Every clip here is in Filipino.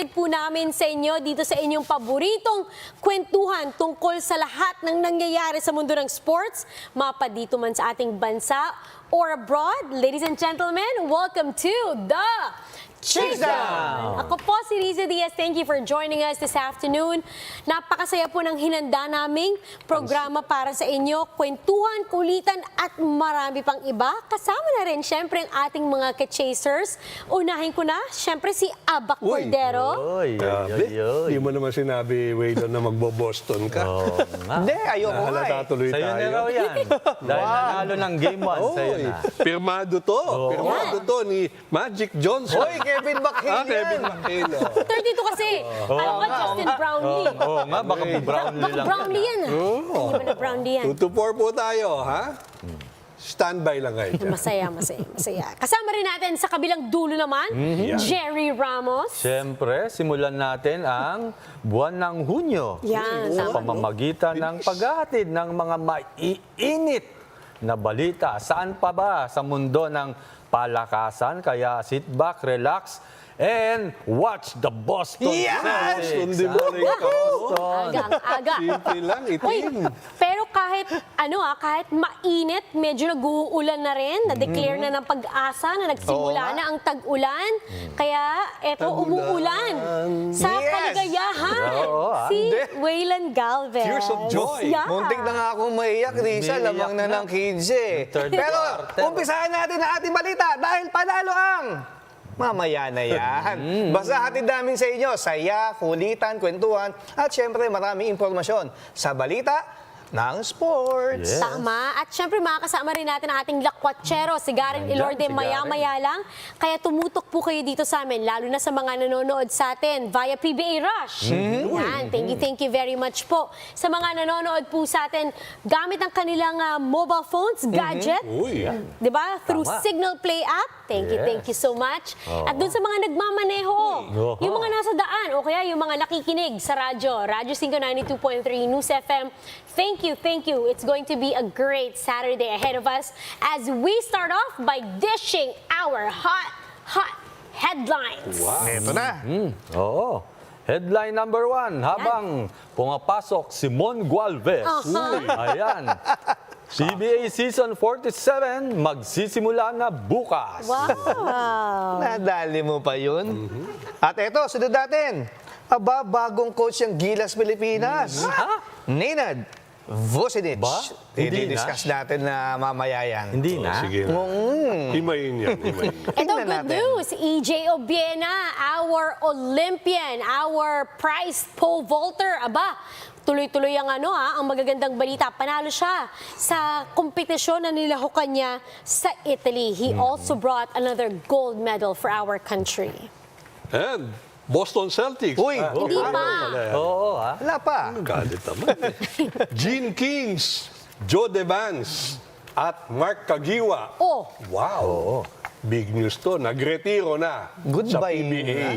hatid po namin sa inyo dito sa inyong paboritong kwentuhan tungkol sa lahat ng nangyayari sa mundo ng sports, mapa dito man sa ating bansa or abroad. Ladies and gentlemen, welcome to the Chasedown! Ako po si Riza Diaz. Thank you for joining us this afternoon. Napakasaya po ng hinanda naming programa para sa inyo. Kwentuhan, kulitan at marami pang iba. Kasama na rin syempre ang ating mga ka-chasers. Unahin ko na, syempre si Abak Cordero. Hindi mo naman sinabi, Waylon, na magbo-Boston ka. Hindi, ayoko nga Halata tuloy Sa'yo tayo. na raw yan. Dahil nanalo ng Game 1, sa'yo na. Pirmado to. Pirmado to ni Magic Johnson. Hoy, Kevin McHale Kevin yan. McHale. 32 kasi. Ano ba, Justin Brownlee? Oo nga, baka Brownlee Baka lang. Brownlee yan. Hindi ba na Brownlee yan? 2 to 4 po tayo, ha? Standby lang kayo dyan. Masaya. Kasama rin natin sa kabilang dulo naman, Jerry Ramos. Siyempre, simulan natin ang buwan ng Hunyo. Yan, Sa tama. pamamagitan ng paghahatid ng mga maiinit na balita. Saan pa ba sa mundo ng palakasan? Kaya sit back, relax, and watch the Boston Celtics. Sundi mo rin ka. Aga. Simple lang, Uy, itim. pero kahit kahit mainit, medyo nag-uulan na rin, na-declare na ng pag-asa na nagsimula na ang tag-ulan. Kaya eto umuulan sa kaligayahan. Si Waylon Galvez. Tears of joy. Yeah. Muntik na nga akong maiyak, Risa. Umiiyak Lamang na na. ng kids eh. Third Pero, quarter. umpisahan natin ang ating balita dahil panalo ang mamaya na yan. Basta hatid namin sa inyo, saya, kulitan, kwentuhan, at syempre maraming impormasyon sa balita ng sports. Yes. Tama. At syempre makakasama rin natin ang ating lakwatsero, si Garen Ilorde, si Garen. maya-maya lang. Kaya tumutok po kayo dito sa amin, lalo na sa mga nanonood sa atin via PBA Rush. Yan. Thank you very much po. Sa mga nanonood po sa atin, gamit ang kanilang mobile phones, gadget, Uy. di ba? Through Tama. Signal Play app. Thank you so much. At dun sa mga nagmamaneho, yung mga nasa daan, o kaya yung mga nakikinig sa radyo, Radyo 592.3, News FM, thank you. It's going to be a great Saturday ahead of us as we start off by dishing our hot headlines. Wow. Ito na. Oo. Headline number 1, habang pumapasok si Mon Gualvez. Ayan. PBA Season 47 magsisimula na bukas. Wow. Nadali mo pa yun. At ito, sunod natin. Aba, bagong coach ng Gilas Pilipinas. Nenad Vucinic. Ba? Hindi I-discuss natin na mamaya yan. Hindi na. Sige na. Himayin yan. Ito, Tingnan good natin. news. EJ Obiena, our Olympian, our prize pole vaulter. Aba, tuloy-tuloy ang ang magagandang balita. Panalo siya sa kompetisyon na nilahukan niya sa Italy. He also brought another gold medal for our country. And Boston Celtics. Uy, Hindi pa. Oo, ha? wala pa. Galit naman. Gene Kings, Joe Devance, at Mark Kagiwa. Oh, Wow. Big news to. Nagretiro na sa Goodbye. PBA.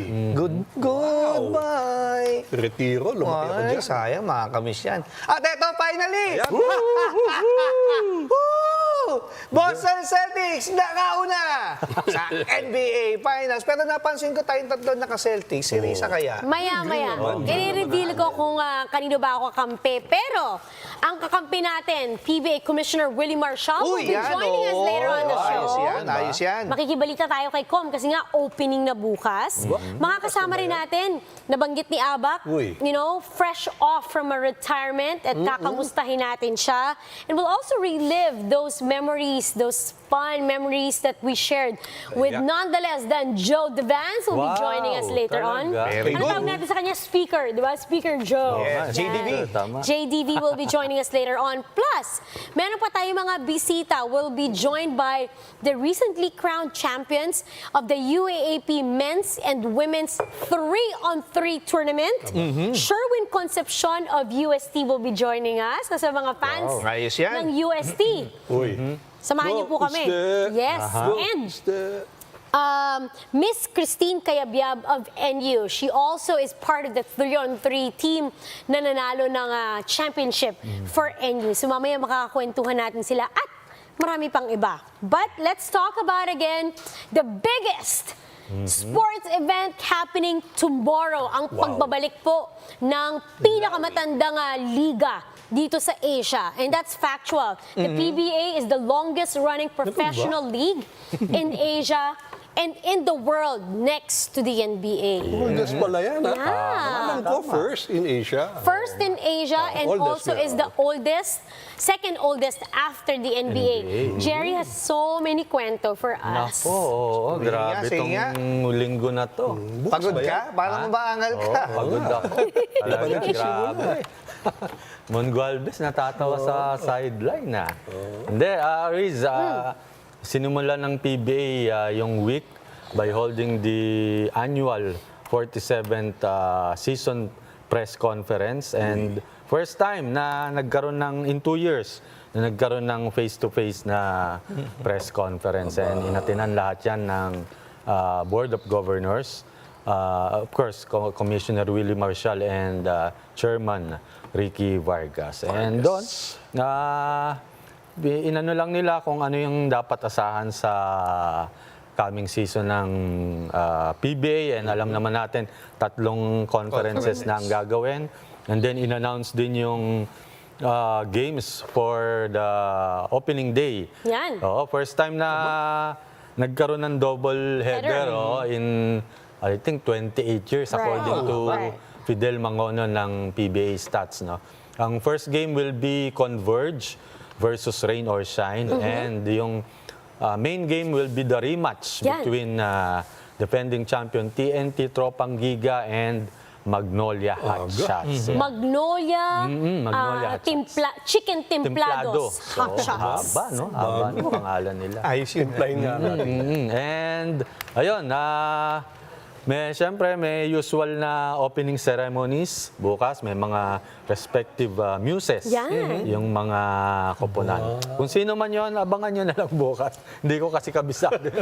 Goodbye. Retiro, lumaki ako Ay, dyan. sayang, makakamiss yan. At eto, finally! Ayan. Woo! Boston Celtics, nakauna sa NBA Finals. Pero napansin ko tayong tatlo naka-Celtics. Si Risa kaya? maya-maya. I-reveal ko kung kanino ba ako kakampi. Pero, ang kakampi natin, PBA Commissioner Willie Marcial will be joining us later on the show. Ayos yan. Makikibalita tayo kay Com kasi nga opening na bukas. Makakasama rin natin, nabanggit ni Abak, Uy. fresh off from a retirement at kakamustahin natin siya. And we'll also relive those memories, those fun memories that we shared with none the less than Joe Devance will be Wow, joining us later on. talaga. Very Ano good. tawag natin sa kanya? Speaker, di ba? Speaker Joe. Yes, JDV. Tama. JDV will be joining us later on. Plus, meron pa tayo mga bisita. We'll be joined by the recently crowned champions of the UAAP Men's and Women's 3-on-3 tournament. Sherwin Concepcion of UST will be joining us. Kasi mga fans Ayos yan. ng UST. Uy. Samahan niyo po kami. Guste. Yes. And Miss Christine Cayabyab of NU. She also is part of the 3-on-3 team na nanalo ng championship for NU. So mamaya makakakwentuhan natin sila at marami pang iba. But let's talk about again the biggest sports event happening tomorrow. Ang pagbabalik po ng pinakamatandang liga dito sa Asia. And that's factual. The PBA is the longest running professional league in Asia and in the world next to the NBA. Oldest pala yan, ha? Yeah. Alam ko, first in Asia. First in Asia and Oldest also nga. is the oldest, second oldest after the NBA. Jerry has so many kwento for us. Nako, oo, grabe Sige tong nga. linggo na to. Pagod ka? Parang mabaangal Oo, ka. pagod ako. Talaga, grabe. Mongualbes natatawa sa sideline na. Hindi, Riz, sinimula ng PBA yung week by holding the annual 47th season press conference and first time na nagkaroon ng in 2 years na nagkaroon ng face-to-face na press conference and inatinan lahat yan ng Board of Governors. Of course, Commissioner Willie Marcial and Chairman Ricky Vargas. And doon, inano lang nila kung ano yung dapat asahan sa coming season ng PBA. And alam naman natin, 3 conferences na ang gagawin. And then in-announce din yung games for the opening day. Yan. Oo, first time na nagkaroon ng double header in I think 28 years according to Fidel Mangono ng PBA Stats. No? Ang first game will be Converge versus Rain or Shine and yung main game will be the rematch between defending champion TNT Tropang Giga and Magnolia Hot Shots. Magnolia, Magnolia Hot Shots. chicken templados. So, Hot shots. haba, no? Haba ng pangalan nila. Ayos yun. Timplahin nga natin. And, ayun, siyempre, may usual na opening ceremonies. Bukas, may mga respective muses. Yan. Yung mga koponan. Kung sino man yon, abangan nyo na lang bukas. Hindi ko kasi kabisado.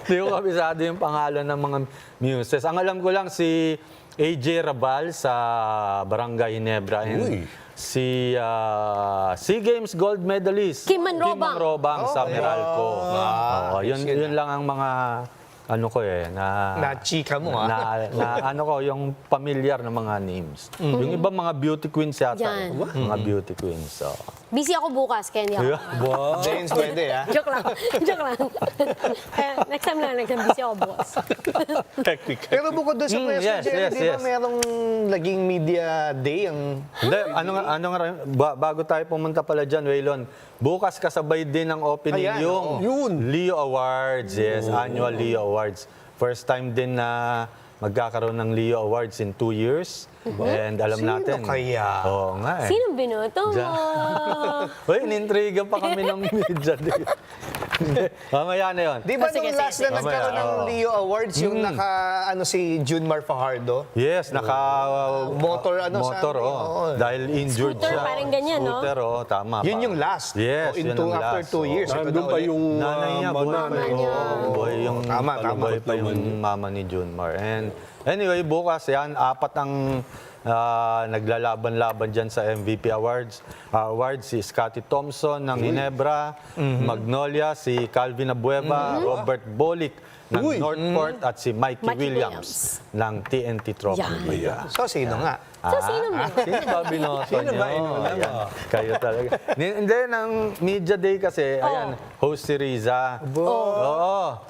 Hindi ko kabisado yung pangalan ng mga muses. Ang alam ko lang si EJ Rabal sa Barangay Ginebra and si SEA Games gold medalist Kim Manrobang. sa Meralco. Yun lang ang mga ano ko Na-chika mo, ano ko, yung familiar na mga names. Yung ibang mga beauty queens yata. Yan. Mga beauty queens. So. Busy ako bukas, kaya hindi ako. James, pwede, ha? Joke lang. Joke lang. Next time busy ako bukas. Technical. Pero bukod doon sa press, Jerry, di ba merong naging media day? Hindi, bago tayo pumunta pala dyan, Waylon, bukas kasabay din ang opening yung Leo Awards. Yes, annual Leo Awards. First time din na magkakaroon ng Leo Awards in 2 years. And alam natin. Sino kaya? Oo nga Sinong binoto mo? Uy, inintriga pa kami ng media. Mamaya na yun. Di ba Sige, nung last sige. na nagkaroon ng Leo Awards, yung si Junmar Fajardo? Yes, Motor, motor, dahil injured Scooter, siya. parang ganyan, no? Scooter, tama. Yun yung last. Yes, In yun ang after last. 2 years. Nandun pa yung Nanay niya, nanay. buhay yung Tama. buhay pa yung mama ni Junmar. And anyway, bukas yan, 4 ang naglalaban-laban dyan sa MVP Awards. Si Scotty Thompson ng Ginebra, Magnolia, si Calvin Abueva, Robert Bolick ng Northport at si Mikey Williams ng TNT Trophy. So, sino nga? So, sino mo? Sino ba binoto nyo? Ayan, kayo talaga. Hindi, ng media day kasi, ayan, host si Riza. Oo.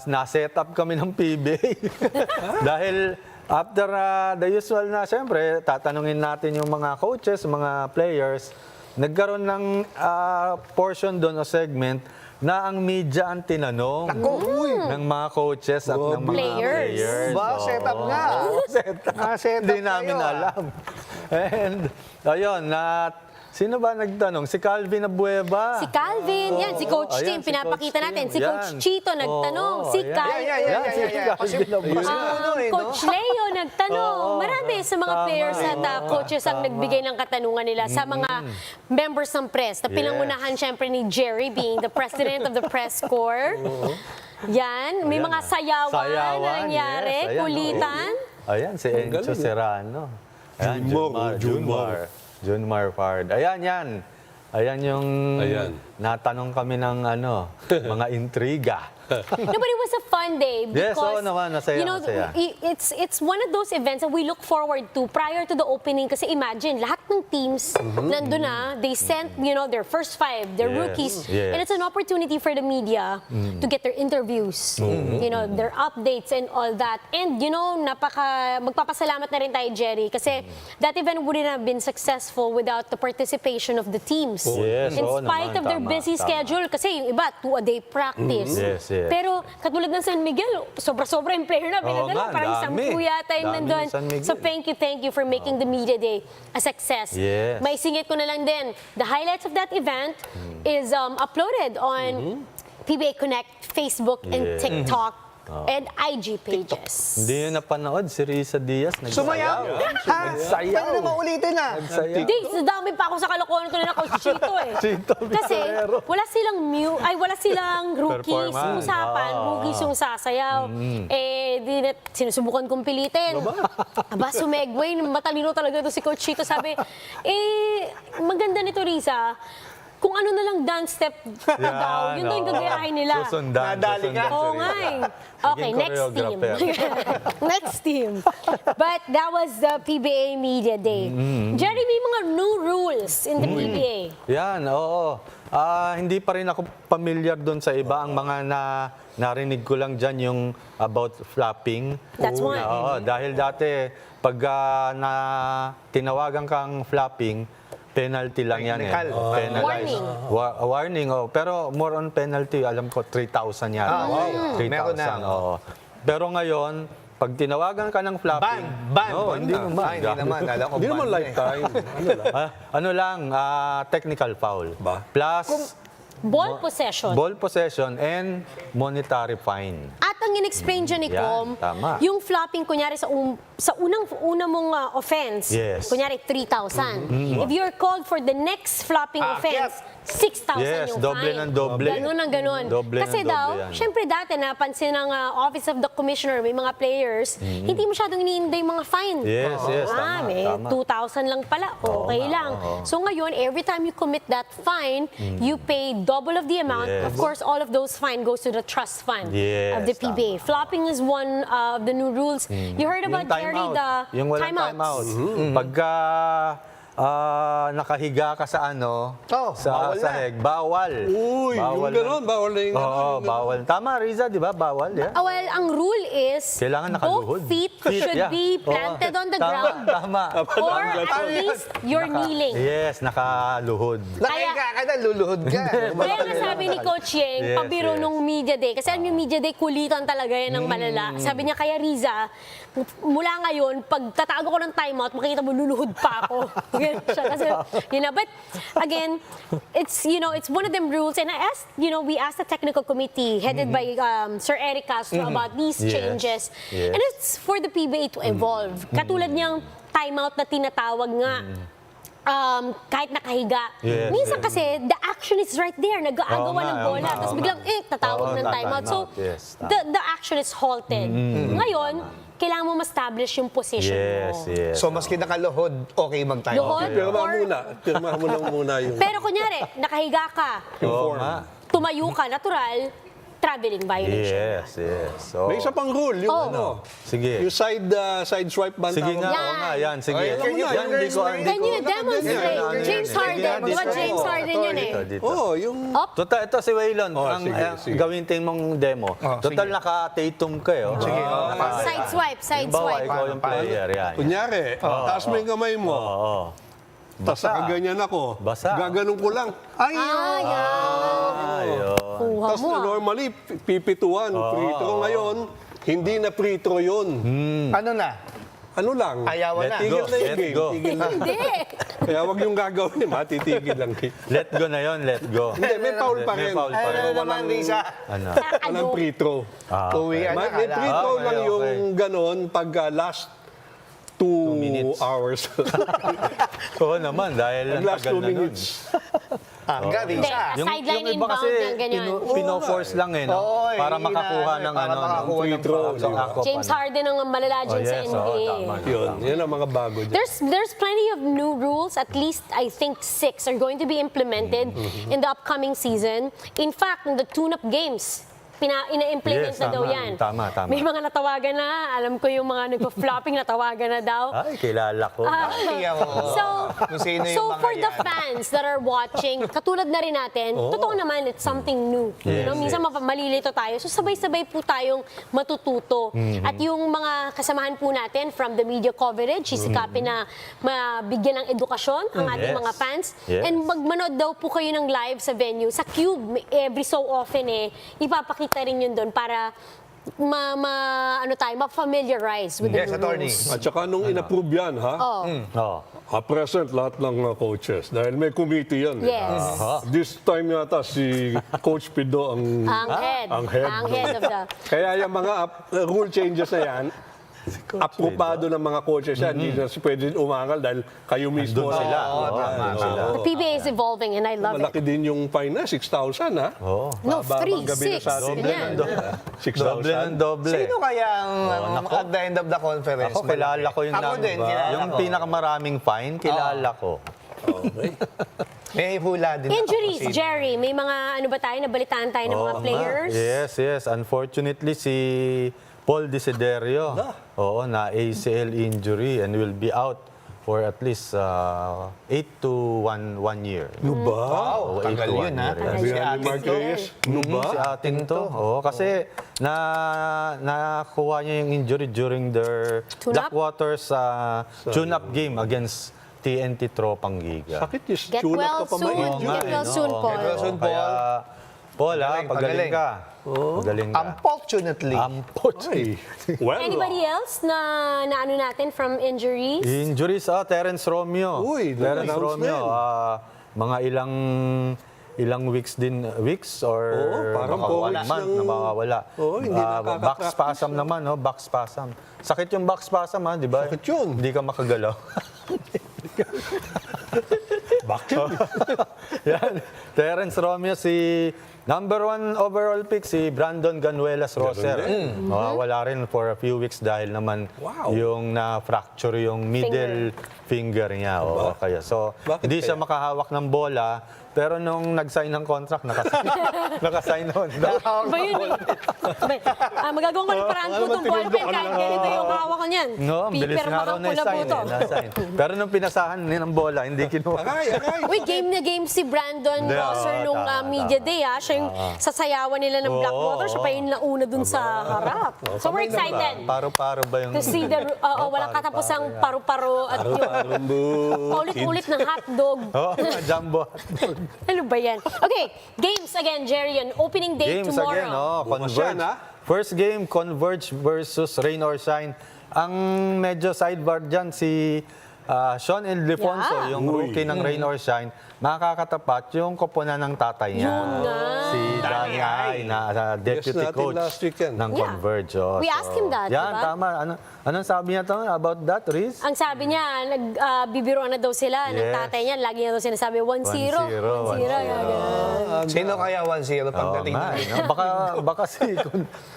Na-set up kami ng PBA. Dahil after the usual na, siyempre, tatanungin natin yung mga coaches, mga players, nagkaroon ng portion doon o segment na ang media ang tinanong ng mga coaches at ng mga players. Ba, set up nga. Set up Hindi namin alam. And, ayun, sino ba nagtanong? Si Calvin Abueva. Si Calvin, yan. Si Coach Ayan, Tim, si pinapakita Coach natin. Tim. Si Coach Yan. Chito nagtanong. Si Ayan. Calvin. Si Calvin Abueva. Coach Leo nagtanong. Marami sa mga players at coaches ang nagbigay ng katanungan nila sa mga members ng press. Na pinangunahan siyempre ni Jerry being the president of the press corps. Yan. May mga sayawan na nangyari. yes. Ayan, Kulitan. Ayan, si Enzo Serrano. Ayan, Junmar Fard. Ayan yan. Ayan yung natanong kami ng mga intriga. No, but it was a fun day Yes, because, oo naman, masaya, you know, masaya. it's one of those events that we look forward to prior to the opening kasi imagine, lahat ng teams nandun na, they sent, their first 5, their Yes, rookies, yes. and it's an opportunity for the media to get their interviews, their updates and all that. And, magpapasalamat na rin tayo, Jerry, kasi that event wouldn't have been successful without the participation of the teams. Yes, In oo spite naman, of their tama, busy tama. schedule, kasi yung iba, 2-a-day practice. Yes, yes. Pero katulad ng San Miguel, sobra-sobra yung player na Oo pinadala. nga, Parang dami. 10 yata yung Dami nandun. ng San Miguel. So thank you for making the media day a success. Yes. May singit ko na lang din. The highlights of that event is uploaded on PBA Connect, Facebook, and Yes. TikTok and IG pages. Hindi yun napanood si Risa Diaz. Sumayaw? Ha? Nagsayaw. Pwede naman ulitin na. Nagsayaw. Hindi, dami pa ako sa kalokohan ko na Coach Chito eh. Chito Kasi Bisalero. wala silang rookies Performance. usapan, rookies yung sasayaw. Sinusubukan kong pilitin. Aba, sumegway, matalino talaga to si Coach Chito. Sabi, maganda nito, Risa. Kung ano na lang dance step daw, yun daw yung gagayahin nila. Susundan. Nadali ka. Oo nga eh. Okay, Naging next team. choreographer. Next team. But that was the PBA Media Day. Jerry, may mga new rules in the PBA. Yan, oo. Hindi pa rin ako familiar doon sa iba. Ang mga narinig ko lang dyan yung about flapping. That's one. Oo, dahil dati, pag tinawagan kang flapping, penalty lang yan Technical. Penalized. Warning, oh. Pero more on penalty, alam ko 3,000 yan. Wow. 3,000, Meron na. oo. Pero ngayon, pag tinawagan ka ng flapping, Ban. no, hindi naman. Hindi naman. Alam ko Hindi naman ban eh. lifetime. Ano lang, technical foul. Ba? Plus, Ball possession. ball possession and monetary fine. At ang in-explain dyan ni Yan, Com, tama. yung flopping, kunyari sa una mong offense, Yes. kunyari 3,000. If you're called for the next flopping offense, 6,000 Yes, yung doble fine. ng doble. Ganun ang ganun. Doble Kasi ng doble daw, yan. syempre dati napansin ng Office of the Commissioner, may mga players, hindi masyadong iniinda yung mga fine. Yes, yes, tama, may tama. 2,000 lang pala, okay nga, lang. oo. So ngayon, every time you commit that fine, you pay double of the amount. Yes. Of course, all of those fine goes to the trust fund Yes, of the PBA. Flopping is one of the new rules. You heard about Jerry, the yung walang timeouts. timeout. Pagka nakahiga ka sa bawal na. sahig, bawal. Uy, yung gano'n, bawal na yung Oo, bawal. Tama, Riza, di ba? Bawal, yeah. Well, ang rule is Kailangan nakaluhod. both feet should yeah. be planted Oo. on the Tama, ground. Tama. Or at least you're kneeling. Yes, nakaluhod. Nakahiga ka na, luluhod ka. Kaya nasabi ni Coach Yeng, Yes, pabiro yes. nung media day. Kasi yung media day, kulitan talaga yan ng malala. Sabi niya, kaya Riza, mula ngayon, pag tatago ko ng timeout, makikita mo, luluhod pa ako. Ganun siya. Kasi, but again, it's one of them rules. And we asked the technical committee headed by Sir Eric Castro about these Yes. changes. Yes. And it's for the PBA to evolve. Katulad niyang timeout na tinatawag nga. Kahit nakahiga. Yes, Minsan kasi, the action is right there. Nag-aagawa Oo nga, ng bola. oo nga, Tapos oo biglang, tatawag Oo, ng timeout. So, timeout. Yes, tama. the action is halted. Ngayon, kailangan mo ma-establish yung position Yes, mo. yes. So, maski nakaluhod, okay mag-time Luhod? out. Pirma mo lang muna yung... Pero kunyari, nakahiga ka, Oo nga. tumayo ka, natural, traveling violation. Yes, yes. So, May isa pang rule, yung Oh. sige. yung side swipe ba? Sige nga, Yan. oo nga, yan. Sige. Ay, can you Yan, hindi ko, hindi Can ko. you demonstrate? Yan, yan, James yan. Harden. Sige, Di ba dito. James Harden yun eh? Dito. Oo, yung... Total, ito si Waylon. Oh, ang sige, sige. gawin mong demo. Total, sige. naka-tatum ka eh. Sige, Side swipe, side Bawa, swipe. ikaw yung player. Yan. Kunyari, taas mo yung kamay mo. Oo. Tapos nakaganyan ako. Basa. Gaganon ko lang. Ay! Ayun. Kuha Tapos mo ah. normally, pipituan, free throw ngayon. Hindi na free throw yun. Ano na? Ano lang? Ayawan na. Tigil na yung Let game. go. Tigil na. Hindi. Kaya wag yung gagawin, matitigil lang. Let go na yon, let go. Hindi, may foul pa May rin. foul pa Ano rin. naman, Risa? Ano? Walang free throw. Uwian na. May free throw Okay, lang okay. yung ganon pag last 2 minutes. hours. Oo naman, dahil Ang ang last tagal 2 na nun. minutes. Hanggang Hindi, isa. sideline iba inbound kasi yan, ganyan. pino-force lang eh, no? Oo, para eh, makakuha ina- ng para makakuha free ng throw. foul. James Harden ang malala dyan sa NBA. tama. Yun ang mga bago dyan. There's plenty of new rules, at least I think 6 are going to be implemented in the upcoming season. In fact, the tune-up games, ina-implement Yes, na daw tama. yan. Tama. May mga natawagan na, alam ko yung mga nagpa-flopping natawagan na daw. Ay, kilala ko. Ay, ako. So, Kung sino yung so mga for the yan. fans that are watching, katulad na rin natin, totoo naman, it's something new. You know, minsan malilito tayo. So sabay-sabay po tayong matututo. At yung mga kasamahan po natin from the media coverage, sisikapin na mabigyan ng edukasyon ang ating Yes. mga fans. Yes. And magmanood daw po kayo ng live sa venue. Sa Cube, every so often ipapakita rin yun doon para ma-familiarize with the Yes, new attorney. rules. At saka nung in-approve yan, ha? Oo. Present lahat ng coaches. Dahil may committee yan. Yes. This time yata si Coach Pido ang Ang head. ang head. Ang head of the... Kaya yung mga rule changes na yan, aprobado ng mga coaches yan. Hindi na pwede umangal dahil kayo mismo Doon sila. Oo, Oo, yan. doon sila. The PBA is evolving and I love it. Malaki din yung fine na, 6,000 ha? Oo. No, Bababang 3, gabi na 6. sa atin. Ganyan. Doble ng 6,000. doble. Sino kaya ang nako. at the end of the conference? Ako, kilala ko yung Ako number. din, kilala Yung ko. pinakamaraming fine, kilala ko. May hula din. Injuries, ako, Jerry. May mga ano ba tayo, nabalitaan tayo ng mga Oo nga. players? Yes. Unfortunately, si Paul Desiderio, na ACL injury and will be out for at least 8 to 1 year. Ano ba? Wow, Oo, tagal 8 to 1 yun ha. year. Si Sabi nga ni atin Mark to. Reyes, ano ba? Si atin to. Oo, kasi nakuha niya yung injury during their Tune-up? Blackwaters tune-up game against TNT Tropang Giga. Sakit yung Get tune-up well ka pa soon. ma-injure. Get well soon, Oo, Paul. Get well soon, Paul. Kaya, Paul, Pagaling, pagaling ka. Pagaling ka. Unfortunately. Ay, well, Anybody else na ano natin from injuries? Injuries, Terence Romeo. Uy, Terence na-announce Romeo, din. mga ilang weeks or Oo, parang baka 1 4 month weeks na mawawala. Oo, hindi Back nakaka-practice, spasm naman, back spasm. Sakit yung back spasm, di ba? Sakit yun. Hindi ka makagalaw. bakit? Yan. Terence Romeo, si number 1 overall pick, si Brandon Ganuelas Roser. Wala rin for a few weeks dahil naman Wow. yung na-fracture yung middle finger niya. Oo, kaya. So, Bakit hindi siya kaya? makahawak ng bola. Pero nung nag-sign ng contract, nakasign on. Ba yun magagawa ko ng paraan po itong ballpen kahit ganito yung hawak ko niyan. No, ang bilis nga raw na sign na-sign. Pero nung pinasahan ng bola, hindi kinuha. Aray. Uy, game na game si Brandon Hindi, Rosser nung tama, media day. Siya yung sasayawan nila ng Blackwater. Siya pa yung nauna dun sa harap. So we're excited Paro-paro ba yung... to see the walang katapusang paru-paro at yung ulit-ulit ng hotdog. Jumbo. Ano ba yan? Okay, games again, Jerry. An opening day Games tomorrow. again, Bukas Converge. yan, ha? First game, Converge versus Rain or Shine. Ang medyo sidebar dyan, si Sean Ildefonso, Yeah. yung rookie ng Rain or Shine, makakatapat yung koponan ng tatay niya. Yun nga. Si Danny Ay, na deputy natin coach last weekend. ng Yeah. Converge. We asked him that, Yan, diba? tama. Anong sabi niya about that, Riz? Ang sabi niya, nagbibiroan na daw sila ng Yes. tatay niya. Lagi na daw sinasabi, 1-0. 1-0. 1-0. Sino kaya 1-0 pagdating nga, ng no?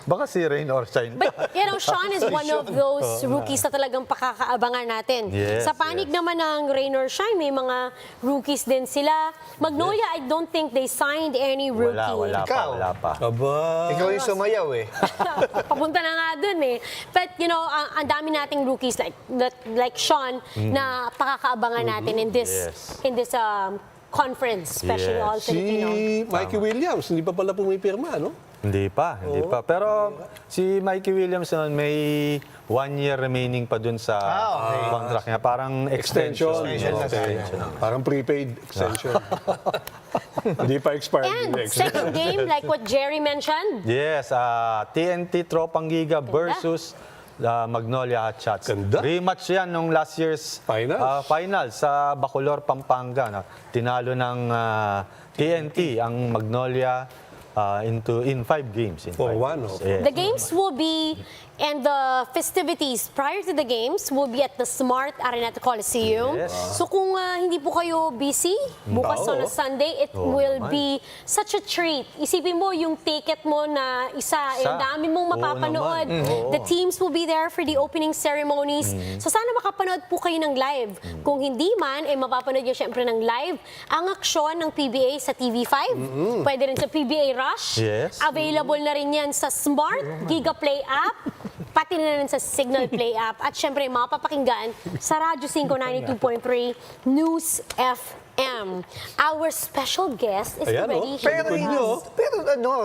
baka si Rain or Shine. But, Sean is one of those rookies na talagang pakakaabangan natin. Yes, Sa panig naman ng Rain or Shine, may mga rookies din sila. Magnolia, I don't think they signed any rookie. Wala Ikaw. pa. Aba. Ikaw yung sumayaw eh. Papunta na nga dun eh. But, ang dami nating rookies like Sean na pakakaabangan natin in this Yes. conference, especially Yes. all Si Filipino. Mikey Williams, hindi pa pala pumipirma, no? Hindi pa. Pero si Mikey Williams naman may 1 year remaining pa dun sa okay. contract niya. Parang extension. Extension na tayo. Parang prepaid extension. Hindi pa expired. And yung extension. second game, like what Jerry mentioned, Yes, TNT Tropang Giga versus Magnolia Hot Shots. Ganda. Rematch yan nung last year's Finals. final sa Bacolor, Pampanga. Tinalo ng TNT ang Magnolia in 5 games. In 4-1, games. oh. Yes. The games will be, and the festivities prior to the games will be at the Smart Araneta Coliseum. Yes. So kung hindi po kayo busy, bukas Oo. on a Sunday, it Oo will naman. be such a treat. Isipin mo yung ticket mo na isa, ang dami mong Oo mapapanood. naman. Oo. The teams will be there for the opening ceremonies. So sana makapanood po kayo ng live. Kung hindi man, mapapanood nyo syempre ng live ang aksyon ng PBA sa TV5. Pwede rin sa PBA Rush. Yes. Available na rin yan sa Smart Giga Play app, pati na rin sa Signal Play app. At syempre, mapapakinggan sa Radyo 5 92.3 News FM. Our special guest is Ayan, already oh. here Pero, with us.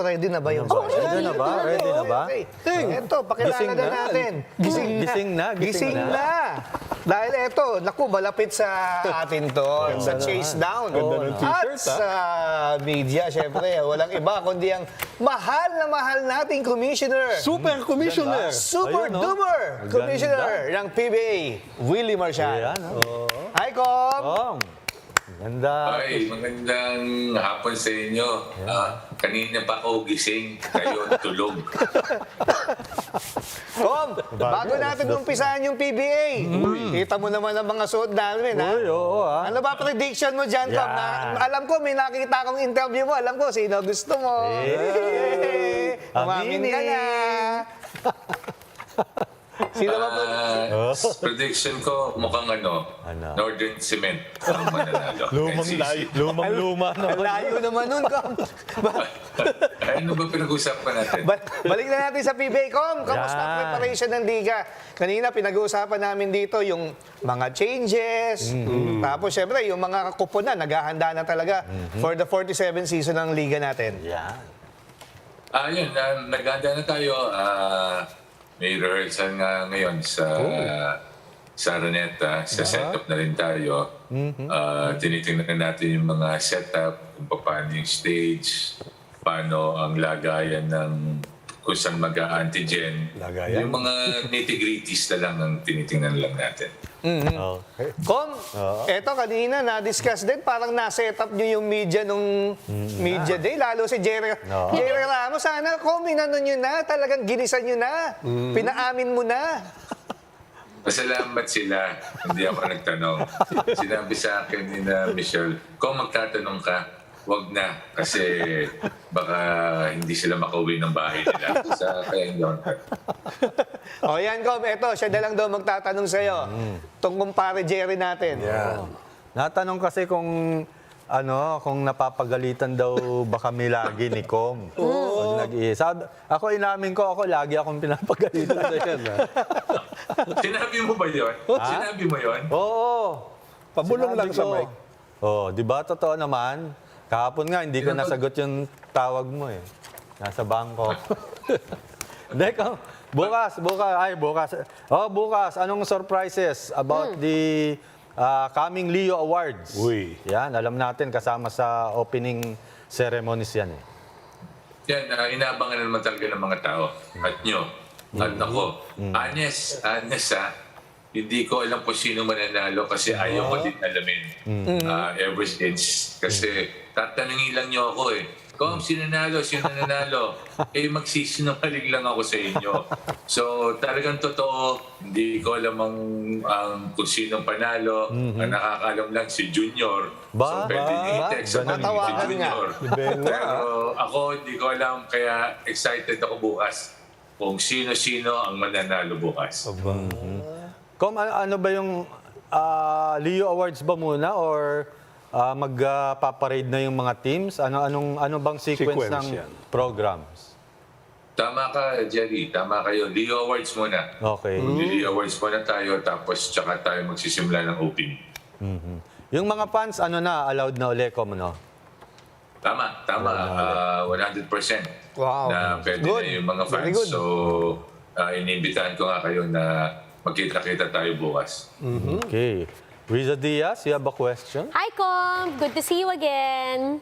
ready na ba yung Ready na ba? Ready na ba? Ito, pakilala Gising na na. natin. Gising na. Gising na. Dahil ito, naku, malapit sa atin to, sa Chasedown. Ganda ng At t-shirt, sa media, syempre, walang iba kundi ang mahal na mahal nating commissioner. Super Commissioner! Super Ayun, no? duper Ganda. commissioner ng PBA, Willie Marcial. Ayan, oh. Hi, Kom! Tom, ganda. Ay, magandang hapon sa inyo. Kanina pa ako gising, kayo tulog. Kom, bago natin umpisahan yung PBA, kita mo naman ang mga suot namin, ha? Uy, oo, ha? Ano ba prediction mo dyan, Kom? Yan. Alam ko, may nakita akong interview mo. Alam ko, sino gusto mo. Umamin ka na. Sino ba po? Prediction ko mukhang Ano? Northern Cement ang mananalo. NCC. Lumang-luma. Ang layo naman nun, Kom. Ano ba pinag-usapan natin? Balik na natin sa PBA, Kom. Kamusta ang Yan. preparation ng Liga? Kanina, pinag-uusapan namin dito yung mga changes. Tapos, syempre, yung mga kuponan, naghahanda na talaga for the 47 season ng Liga natin. Yan. Yun, naghanda na tayo. May rehearsal nga ngayon sa Araneta. Sa setup na rin tayo. Tinitingnan natin yung mga setup, kung paano yung stage, paano ang lagayan ng kung saan mag-antigen. Lagayan. Yung mga nitty-gritties na lang ang tinitingnan lang natin. Okay. Kom, eto kanina na-discuss din, parang na-set up nyo yung media nung media day, lalo si Jerry. Jerry Ramos, sana Kom, inano nyo na, talagang ginisan nyo na, pinaamin mo na. Pasalamat sila. Hindi ako nagtanong. Sinabi sa akin ni na Michelle, kung magtatanong ka, wag na. Kasi baka hindi sila makauwi ng bahay nila. Kaya hindi ako O yan, Kom, eto, siya na lang daw magtatanong sa'yo. Itong kumpare Jerry natin. Natanong kasi kung napapagalitan daw ba kami lagi ni Kom. Pag nag-iisa. Ako inamin ko, lagi akong pinapagalitan. Sinabi mo ba yun? Sinabi mo yun? Oo. Pabulong lang sa mic. Oh, di ba? Totoo naman. Kahapon nga, hindi ko nasagot yung tawag mo eh. Nasa bangko. Deko, bukas. Bukas. Anong surprises about the coming Leo Awards? Uy. Yan, alam natin kasama sa opening ceremonies yan eh. Yan, inaabangan na naman talaga ng mga tao. At nyo. At ako. Honest hindi ko alam kung sino mananalo kasi ayaw ko din alamin. Ever since. Kasi tatanungin lang nyo ako eh. Kung sino nanalo? Magsisinungaling lang ako sa inyo. So talagang totoo, hindi ko alam kung sino panalo. Ang nakakaalam lang si Junior. Ba? So pwede i-text sa si Matawagan Junior. Pero ako hindi ko alam, kaya excited ako bukas kung sino-sino ang mananalo bukas. Kom, ano ba yung Leo Awards ba muna or magpaparade na yung mga teams? Ano bang sequence Sequence ng yan. programs? Tama ka, Jerry. Tama kayo. Leo Awards muna. Okay. Leo Awards muna tayo, tapos tsaka tayo magsisimula ng opening. Yung mga fans, allowed na uli, Kom, no? Tama. 100%. Wow. Na pwede Good. na yung mga Very fans. good. So, iniimbitahan ko nga kayo na magkita-kita tayo bukas. Okay. Riza Diaz, you have a question? Hi, Com! Good to see you again.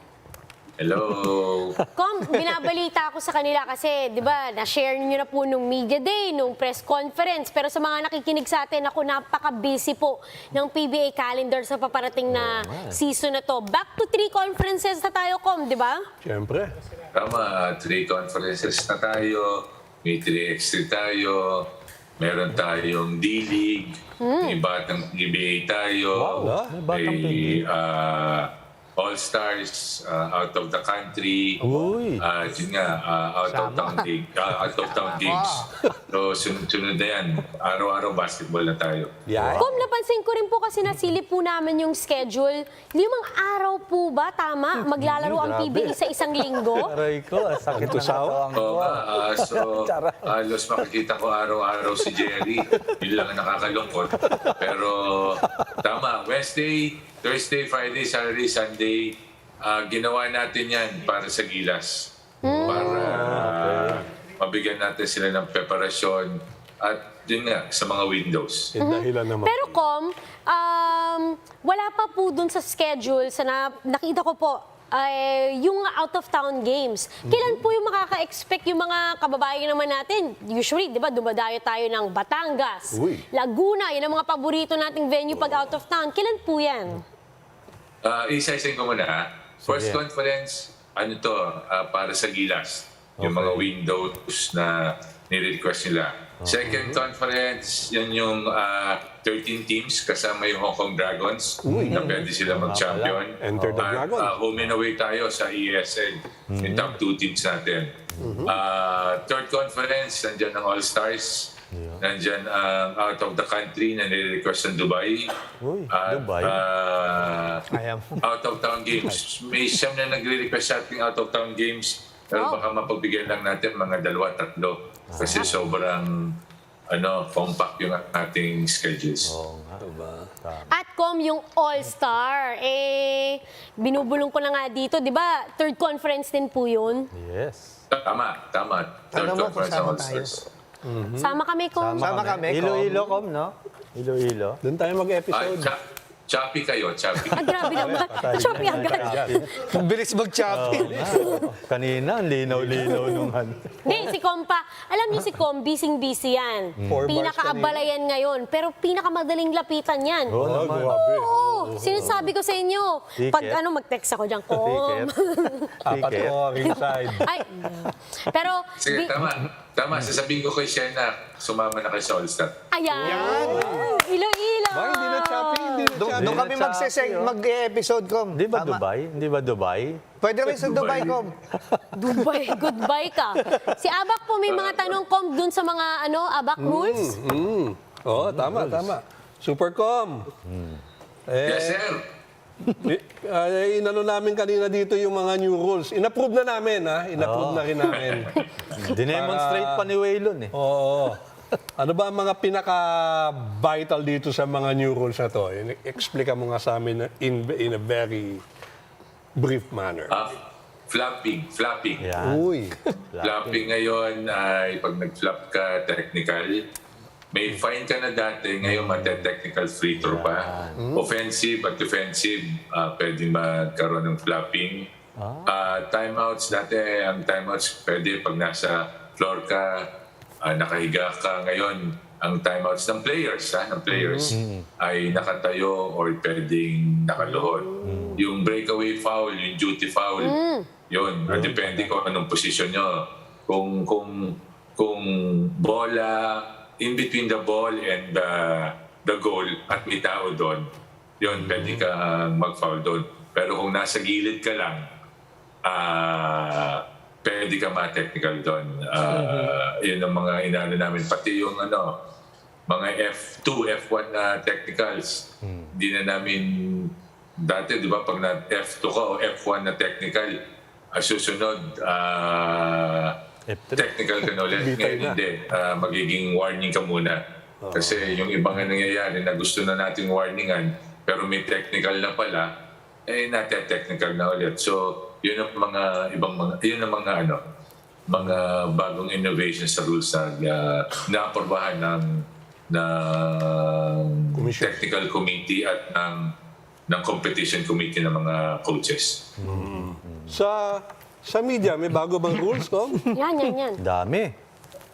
Hello. Com, binabalita ako sa kanila kasi, di ba, na-share niyo na po nung media day, nung press conference. Pero sa mga nakikinig sa atin, ako napaka-busy po ng PBA calendar sa paparating na season na to. Back to 3 conferences na tayo, Com, di ba? Siyempre. tama, 3 conferences na tayo, may 3x3 tayo, meron tayong D-League, may batang PBA tayo, Wow, may batang may All-Stars out of the country, Uy. yun nga, out of town games. So, sunod-sunod na yan. Araw-araw basketball na tayo. Yan. Kom, napansin ko rin po kasi nasilip po namin yung schedule. 5 araw po ba, tama? Maglalaro ang grabe. PBA sa isang linggo? Aray ko, sakit ng tusaw. katawan ko. Oo nga, so halos makikita ko araw-araw si Jerry. Yun lang ang nakakalungkot. Pero tama, Wednesday, Thursday, Friday, Saturday, Sunday, ginawa natin yan para sa Gilas. Para mabigyan natin sila ng preparasyon at yun nga, sa mga windows. Yung dahilan naman. Pero Kom, wala pa po dun sa schedule, nakita ko po, yung out-of-town games. Kailan po yung makaka-expect yung mga kababayan naman natin? Usually, di ba, dumadayo tayo ng Batangas, Uy. Laguna, yun ang mga paborito nating venue pag out-of-town. Kailan po yan? Isa-isayin ko muna. First Sige. conference, para sa Gilas. Yung mga windows na nire-request nila. Second conference, yan yung 13 teams kasama yung Hong Kong Dragons na pwede sila mag-champion. Enter the Dragon. Home and away tayo sa ESL, yung top 2 teams natin. Third conference, nandyan ang All-Stars. Nandyan ang out of the country na nire-request ng Dubai. Uy, At, Dubai. out of town games. May siyam na nagre-request sa ating out of town games. Pero baka mapagbigyan lang natin mga 2-3. Kasi sobrang compact yung ating schedules. Oo nga. At Kom, yung All-Star, binubulong ko na nga dito, di ba? Third conference din po yun. Yes. Tama. Third Ano mo, conference kasama of All-Stars. Sama kami, Kom. Sama kami, Kom. Iloilo, Kom, no? Iloilo. Doon tayo mag-episode. Choppy kayo, choppy. Ah, grabe naman. Choppy agad. Ang bilis mag-chopping. Kanina, ang linaw-linaw nung ano. Hindi, si Kom pa. Alam niyo si Kom, busy-busy yan. 4 bars Pinakaabala yan ngayon. Pero pinakamadaling lapitan yan. Oo naman. grabe. Oo, sinasabi ko sa inyo. Pag Ticket. mag-text ako dyan, Kom. Apat Ticket. ko, ringside. Ay, pero, Sige, tama. Sasabihin ko kay Shena, sumama na kayo sa All-Star. ayan. Ilo-ilo. Ba, hindi na choppy, hindi na choppy. Doon kami mag-episode, Kom. Di ba Tama. Dubai? Di ba Dubai? Pwede rin sa Dubai, Kom. Dubai, goodbye ka. Si Abak po may mga tanong, Kom, dun sa mga Abak rules. Oo, tama. Supercom. Yes, sir. Inano namin kanina dito yung mga new rules. In-approve na namin, ha? In-approve na rin namin. Dinemonstrate pa ni Waylon eh. Oo. Ano ba ang mga pinaka-vital dito sa mga new rules na to? Explica mo nga sa amin in a very brief manner. Flapping. Yan. Uy. Flapping ngayon ay pag nag-flap ka, technical. May fine ka na dati, ngayon mate-technical free throw pa. Offensive at defensive, pwede magkaroon ng flapping. Timeouts, dati ang timeouts pwede pag nasa floor ka, nakahiga ka. Ngayon, ang timeouts ng players, ay nakatayo or pwedeng nakaluhod. Yung breakaway foul, yung duty foul, yun. Depende kung anong posisyon nyo. Kung bola, in between the ball and the goal at may tao doon, yun, pwede ka mag-foul doon. Pero kung nasa gilid ka lang, pwede ka ma-technical doon. Yun ang mga inano namin. Pati yung mga F2, F1 na technicals, hindi na namin dati, di ba, pag na F2 ka o F1 na technical, susunod, F3. technical ka na ulit. Bitay Ngayon na. hindi. Magiging warning ka muna. Kasi yung ibang nangyayari na gusto na nating warningan, pero may technical na pala, nate-technical na ulit. So, yun ang mga mga bagong innovations sa rules na naaprobahan ng Commission. technical committee at ng competition committee ng mga coaches. Sa media, may bago bang rules, Kom? Yan. Dami.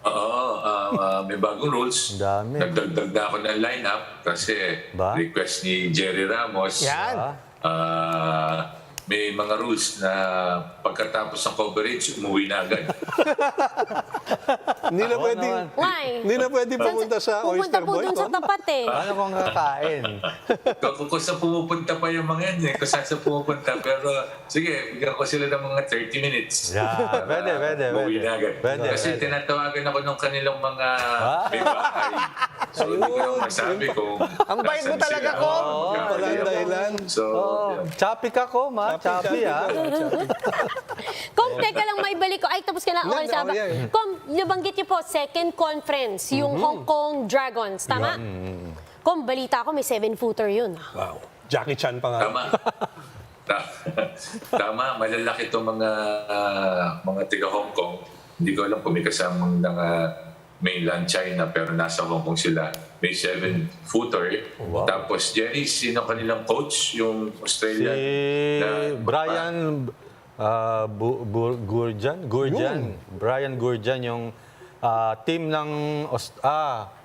Oo, may bagong rules. Dami. Nagdagdag na ako ng lineup kasi Ba? request ni Jerry Ramos. Yan. may mga rules na pagkatapos ng coverage, umuwi na agad. Hindi na pwede. Why? Hindi na pwede pumunta sa Pupunta Oyster po Boy. dun sa Tom? tapat eh. Ano kung kakain? Kung saan pumupunta pa yung mga yan, kung saan pumupunta. Pero sige, bigyan ko sila ng mga 30 minutes. Yeah, pwede. Umuwi na agad. Pwede, Kasi pwede. tinatawagan ako ng kanilang mga may bahay. So, hindi ko naman masabi kung Ang bait mo nasaan talaga, sila, Kom. magkakali Walang ako. dahilan. So, yun. Choppy ka ko, ma. Choppy, ah. Kom, teka lang, may balik ko. Ay, tapos ka na. Okay, Yan, Saba. oh, yeah. Kom, nabanggit niyo po, second conference, yung Hong Kong Dragons. Tama? Kom, balita ko, may 7-footer yun. Wow. Jackie Chan pa nga. Tama. Tama, malalaki itong mga tiga Hong Kong. Hindi ko alam kung may kasamang ng mainland China, pero nasa Hong Kong sila. May 7-footer. Wow. Tapos, Jerry, sino kanilang coach? Yung Si Australian? Brian Gurjan? Brian Gurjan, yung team ng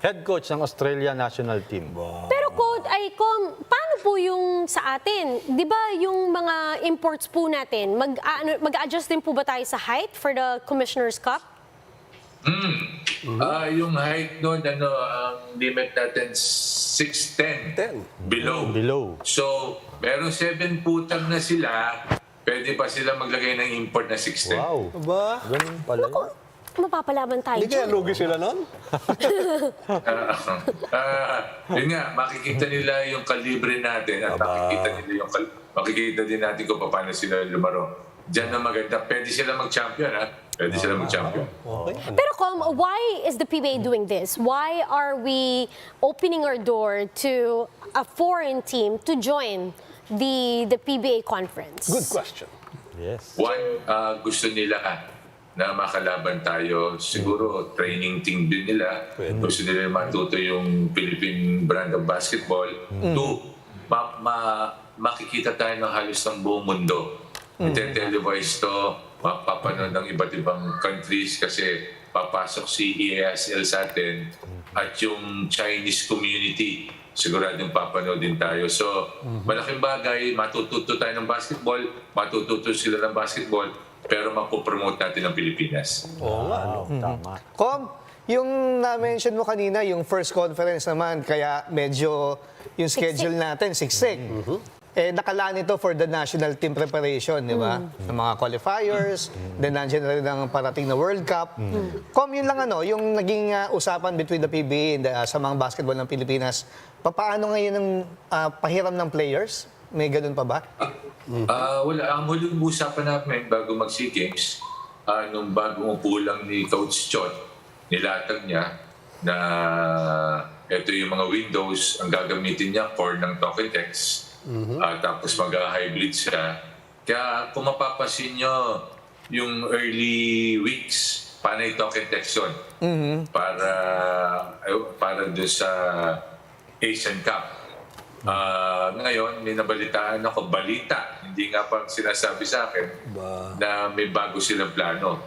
head coach ng Australia national team. Pero Kom, paano po yung sa atin? Di ba yung mga imports po natin, mag-adjust din po ba tayo sa height for the Commissioner's Cup? Yung height doon, ang limit natin 6'10". 10. Below. So, meron 7-footer na sila, pwede pa sila maglagay ng import na 6'10". Wow. Aba, Ganun pala yun. Mapapalaban tayo hindi kaya dyan. lugi sila nun? Yun nga, makikita nila yung kalibre natin at makikita din natin kung paano sila lumaro. Diyan na maganda. Pwede sila mag-champion, ha? Pwede sila mag-champion. Okay. Pero Kom, why is the PBA doing this? Why are we opening our door to a foreign team to join the PBA conference? Good question. Yes. One, gusto nila na makalaban tayo. Siguro, training team din nila. Gusto nila matuto yung Philippine brand of basketball. Two, makikita tayo ng halos ng buong mundo. Ite-televise to, mapapanood ng iba't ibang countries kasi papasok si EASL sa atin at yung Chinese community, siguradong papanood din tayo. So, malaking bagay, matututo tayo ng basketball, matututo sila ng basketball, pero mapopromote natin ang Pilipinas. Oo nga. Wow, tama. Kom, yung na-mention mo kanina, yung first conference naman, kaya medyo yung schedule natin, siksik. Nakalaan ito for the national team preparation, di ba? Ng mga qualifiers, then nandiyan na rin ang parating na World Cup. Kom, yun lang yung naging usapan between the PBA and sa mga basketball ng Pilipinas. Paano ngayon ang pahiram ng players? May ganun pa ba? Wala. Ang huling usapan namin bago mag-SEA Games, nung bagong upo lang ni Coach Chot, nilatag niya na ito yung mga windows, ang gagamitin niya core ng token text. Tapos mag-hybrid siya. Kaya kung mapapasin nyo, yung early weeks, panay token text yun. Para doon sa Asian Cup. Ngayon, may nabalitaan ako, balita. Hindi nga pa sinasabi sa akin na may bago silang plano.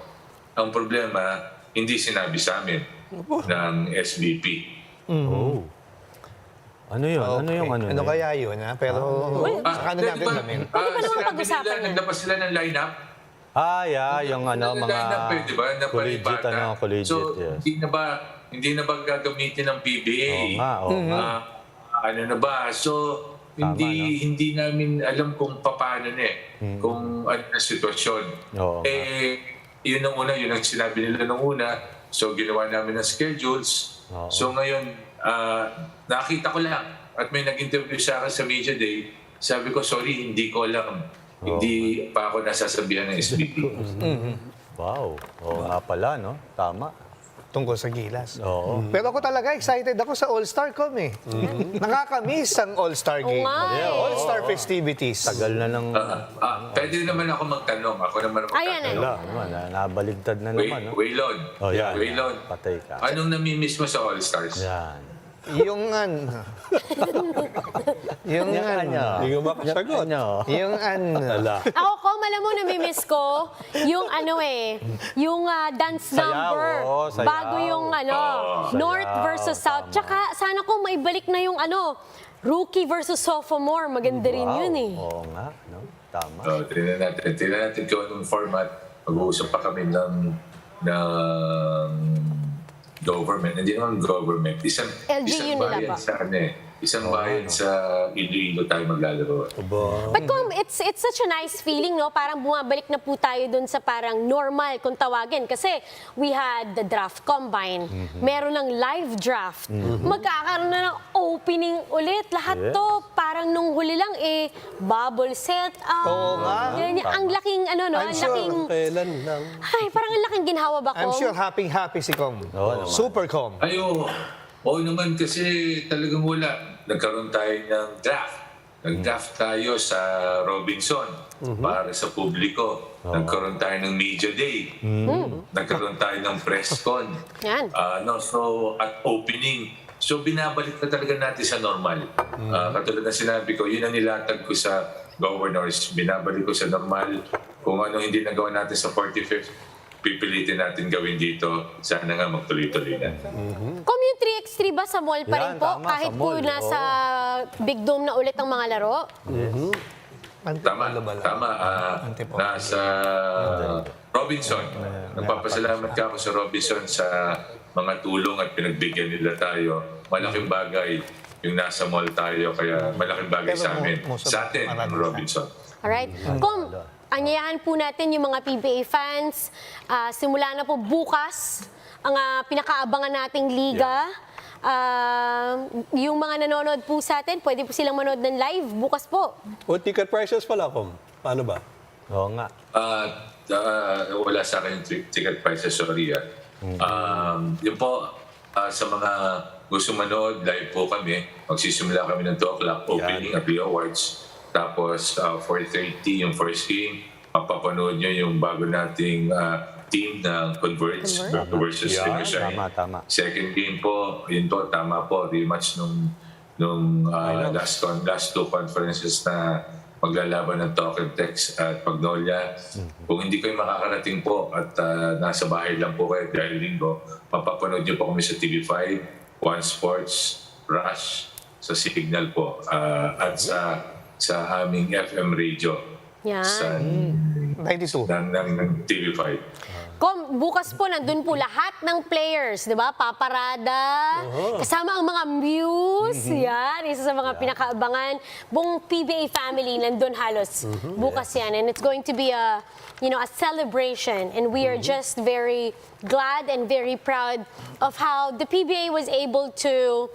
Ang problema, hindi sinabi sa amin ng SBP. Ano yun? Ano yung ano? Ano kaya yun, ha? Pero saka na natin namin. Pwede pa naman sinabi pag-usapan nila, yan. naglabas sila ng lineup. Yung mga collegiate, collegiate, So, yes. hindi na ba gagamitin ng PBA? Oo nga. Ano na ba? So, hindi namin alam kung paano na kung ano na sitwasyon. Oo nga. Yun ang sinabi nila nung una. So, ginawa namin ng schedules. Oo. So, ngayon, nakita ko lang at may nag-interview sa akin sa Media Day. Sabi ko, sorry, hindi ko alam. Hindi pa ako nasasabihan ng SBP. Wow. Oo nga pala, no? Tama. Tungkol sa Gilas. Oo. Pero ako talaga excited ako sa All-Star Com eh. Nakakamiss ang All-Star game. nga eh. All-Star festivities. Tagal na ng... Pwede naman ako magtanong. Ako naman ang Ayan eh. magtatanong. Naman, nabaligtad na naman, no? Waylon. Oh, yan. Waylon. Patay ka. Anong namimiss mo sa All-Stars? Yan. Yung Hindi ko makasagot. Yung Ala. Ako, Kom, alam mo, namimiss ko yung yung dance Sayaw, number. oo, sayaw. Bago yung North Sayaw, versus South. tama. Tsaka sana ko maibalik na yung rookie versus sophomore. Maganda rin yun eh. Oo nga, no? Tama. Tingnan natin kung anong format. Mag-uusap pa kami ng government. Hindi naman government. Isang LGU nila bayan ba? sa isang bayan sa Iloilo tayo maglalaro. But kung it's such a nice feeling, no? Parang bumabalik na po tayo dun sa parang normal kung tawagin. Kasi we had the draft combine. Meron ng live draft. Magkakaroon na ng opening ulit. Lahat to parang nung huli lang bubble set up. Oo nga. Ganyan. Ang laking no? I'm Ang sure. laking Kailan lang. ay, parang ang laking ginhawa ba I'm ko? sure happy si Com. Oo naman. Super Com. Oo naman kasi talagang wala. Nagkaroon tayo ng draft. Nag-draft tayo sa Robinson para sa publiko. Nagkaroon tayo ng media day. Nagkaroon tayo ng press con. Yan. At opening. So binabalik na talaga natin sa normal. Katulad na sinabi ko, yun ang nilatag ko sa governors. Binabalik ko sa normal. Kung ano hindi nagawa natin sa 45th, pipilitin natin gawin dito. Sana nga magtuloy-tuloy na. Kung yung 3x3 ba sa mall pa rin Yan, po? tama, Kahit sa po mall, nasa Big Dome na ulit ang mga laro? Tama. Nasa Robinson. Nagpapasalamat ka ako sa Robinson sa mga tulong at pinagbigyan nila tayo. Malaking bagay yung nasa mall tayo. Kaya malaking bagay sa amin. Sa atin, ang Robinson. Alright. Kung anyayahan po natin yung mga PBA fans, simula na po bukas ang pinakaabangan nating liga. Yung mga nanonood po sa atin, pwede po silang manood ng live bukas po. O ticket prices pala, Com. Paano ba? Oo nga. Wala sa akin yung ticket prices, sorry. Yun po, sa mga gusto manood, live po kami. Magsisimula kami ng 2 o'clock, opening at the awards. Tapos 4:30 yung first game, mapapanood nyo yung bago nating team na Converge versus Riverside. Tama. Second game po, yun po, tama po, rematch nung last 2 conferences na maglalaban ng Token Tex at Magnolia. Kung hindi kayo makakarating po at nasa bahay lang po kayo dahil linggo, mapapanood nyo po kami sa TV5, One Sports, Rush, sa Signal po, at sa aming FM radio. Yan. Sa 92. ng TV5. Kom, bukas po nandun po lahat ng players, di ba? Paparada, kasama ang mga Muse, yan, isa sa mga pinakaabangan. Buong PBA family nandun halos bukas yan. And it's going to be a celebration. And we are just very glad and very proud of how the PBA was able to